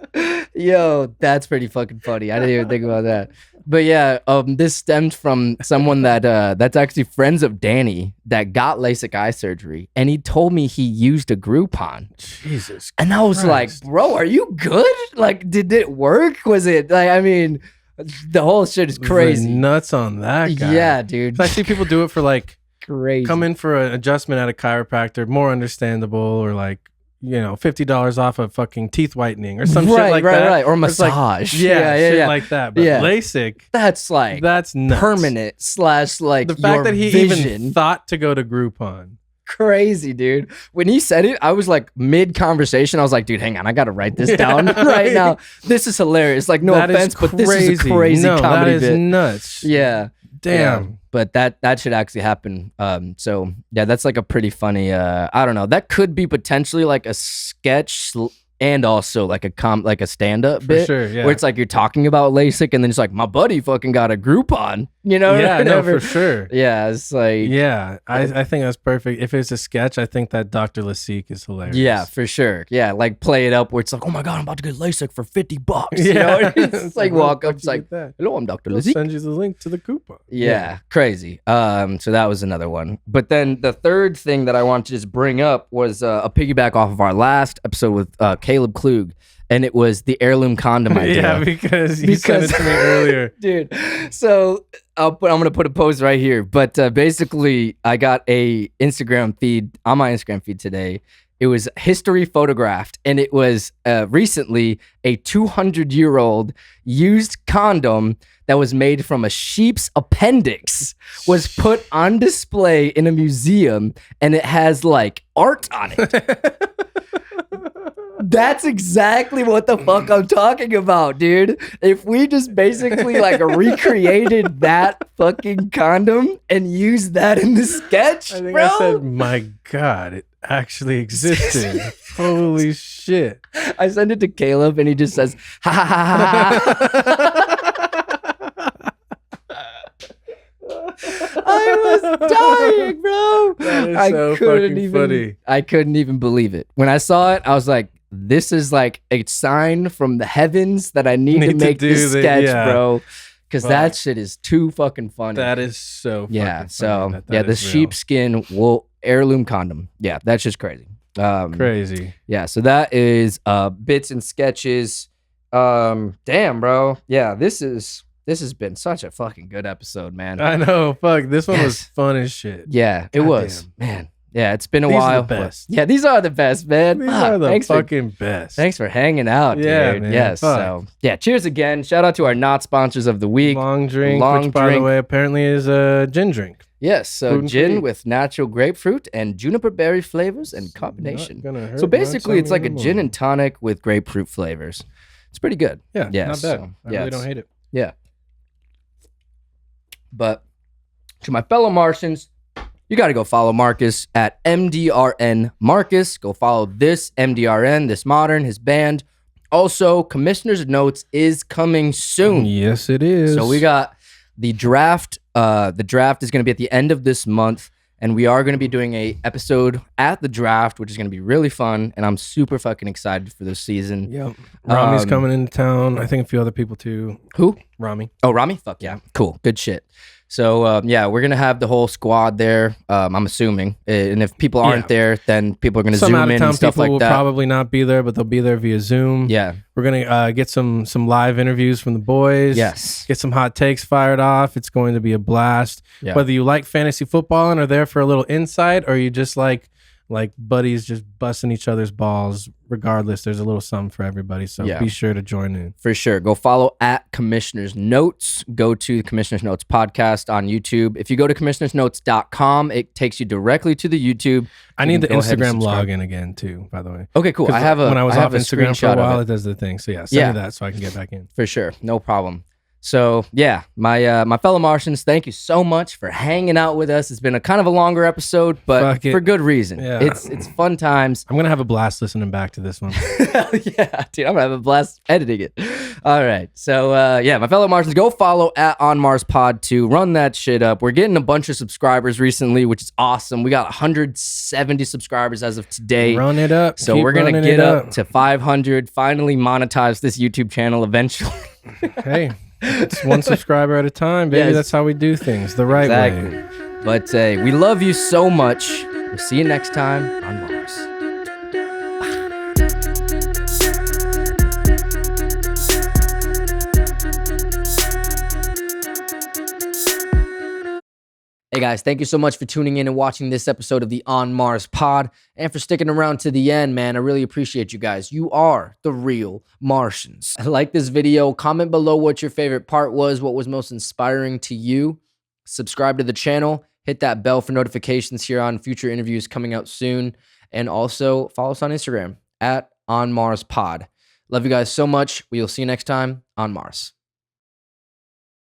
Yo, that's pretty fucking funny. I didn't even think about that. But yeah, this stemmed from someone that's actually friends of Danny that got LASIK eye surgery, and he told me he used a Groupon. Jesus. And I was like, Christ. bro, are you good? Like, did it work? Was it like, I mean, the whole shit is The crazy. nuts on that guy. Yeah, dude. I see people do it for like Crazy. come in for an adjustment at a chiropractor, more understandable, or like, $50 off of fucking teeth whitening or some shit like that. Right. Or It's like, massage. shit like that. But Yeah. LASIK, That's like that's nuts. permanent / like The fact your that he vision. even thought to go to Groupon. Crazy, dude. When he said it, I was like mid conversation. I was like, dude, hang on, I gotta write this down right now. This is hilarious. Like, no That is offense, but this is a crazy no, comedy that is bit. nuts. Yeah. Damn. Yeah. But that should actually happen. So yeah, that's like a pretty funny. I don't know. That could be potentially like a sketch and also like a stand-up bit. sure, yeah. Where it's like you're talking about LASIK and then it's like my buddy fucking got a Groupon. You know? Yeah, no, Whatever. for sure. Yeah, it's like Yeah, I think that's perfect. If it's a sketch, I think that Dr. Lasik is hilarious. yeah, for sure. Yeah, like play it up where it's like, oh my god, I'm about to get LASIK for $50. Yeah. You know? It's like walk up, where'd it's you like, get that? hello, I'm Dr. I'll LASIK. send you the link to the coupon. Yeah, crazy. So that was another one. But then the third thing that I wanted to just bring up was a piggyback off of our last episode with Caleb Klug, and it was the heirloom condom idea. Yeah, because you sent it to me earlier. Dude. So I'm gonna put a post right here. But basically, I got a Instagram feed on my Instagram feed today. It was history photographed, and it was recently a 200-year-old used condom that was made from a sheep's appendix was put on display in a museum, and it has like art on it. That's exactly what the fuck I'm talking about, dude. If we just basically like recreated that fucking condom and used that in the sketch, I think bro. I said, my God, it actually existed. Holy shit. I send it to Caleb and he just says, ha ha ha ha. I was dying, bro. That is so fucking funny. I couldn't even believe it. When I saw it, I was like, this is like a sign from the heavens that I need to make this sketch, bro. Because that shit is too fucking funny. That is so funny. Yeah, so that yeah, the is real. sheepskin heirloom condom. Yeah, that's just crazy. Crazy. Yeah, so that is bits and sketches. Damn, bro. Yeah, this has been such a fucking good episode, man. I know. Fuck. This one was Yes. fun as shit. Yeah, it was. Damn. Man. Yeah, it's been a These are while. the but- best. Yeah, these are the best, man. These Fuck, are the thanks fucking best. Thanks for hanging out, Yeah, dude. man. Yes. Fuck. So yeah, cheers again. Shout out to our not sponsors of the week. Long drink, Long which by the drink. way apparently is a gin drink. Yes, so Gluten-free. gin with natural grapefruit and juniper berry flavors and combination. Not gonna hurt So my basically, it's tummy like a gin anymore. and tonic with grapefruit flavors. It's pretty good. Yeah, Yes, not bad. so, I yeah, really it's- don't hate it. Yeah. But to my fellow Martians, you got to go follow Marcus at MDRN Marcus. Go follow this MDRN, this modern, his band. Also, Commissioner's Notes is coming soon. Yes, it is. So we got the draft. The draft is going to be at the end of this month, and we are going to be doing a episode at the draft, which is going to be really fun. And I'm super fucking excited for this season. Yep. Rami's Um, coming into town. I think a few other people too. Who? Rami. Oh, Rami? Fuck yeah. Cool. Good shit. So, yeah, we're going to have the whole squad there, I'm assuming. And if people aren't there, then people are going to Some zoom out of in town and stuff people like will that. probably not be there, but they'll be there via Zoom. Yeah. We're gonna get some live interviews from the boys. Yes. Get some hot takes fired off. It's going to be a blast. Yeah. Whether you like fantasy football and are there for a little insight, or you just like buddies just busting each other's balls. Regardless, there's a little something for everybody. So Yeah. be sure to join in. For sure. Go follow at Commissioner's Notes. Go to the Commissioner's Notes podcast on YouTube. If you go to commissionersnotes.com, it takes you directly to the YouTube. I You need can the go ahead and Instagram subscribe. login again too, by the way. Okay, cool. 'Cause I have when I was off have a Instagram for screenshot a while, of it does the thing. So yeah, send Yeah. me that so I can get back in. For sure. No problem. So yeah, my fellow Martians, thank you so much for hanging out with us. It's been a kind of a longer episode, but Fuck it. for good reason. Yeah. It's fun times. I'm gonna have a blast listening back to this one. Yeah, dude, I'm gonna have a blast editing it. All right. So yeah, my fellow Martians, go follow at On Mars Pod to run that shit up. We're getting a bunch of subscribers recently, which is awesome. We got 170 subscribers as of today. Run it up. So Keep we're gonna running get it up to 500. Finally monetize this YouTube channel eventually. Hey, it's one subscriber at a time, baby. Yes. That's how we do things the right Exactly. way. But we love you so much. We'll see you next time on Mars. Hey guys, thank you so much for tuning in and watching this episode of the On Mars Pod and for sticking around to the end, man. I really appreciate you guys. You are the real Martians. Like this video, comment below what your favorite part was, what was most inspiring to you. Subscribe to the channel, hit that bell for notifications here on future interviews coming out soon, and also follow us on Instagram at On Mars Pod. Love you guys so much. We'll see you next time on Mars.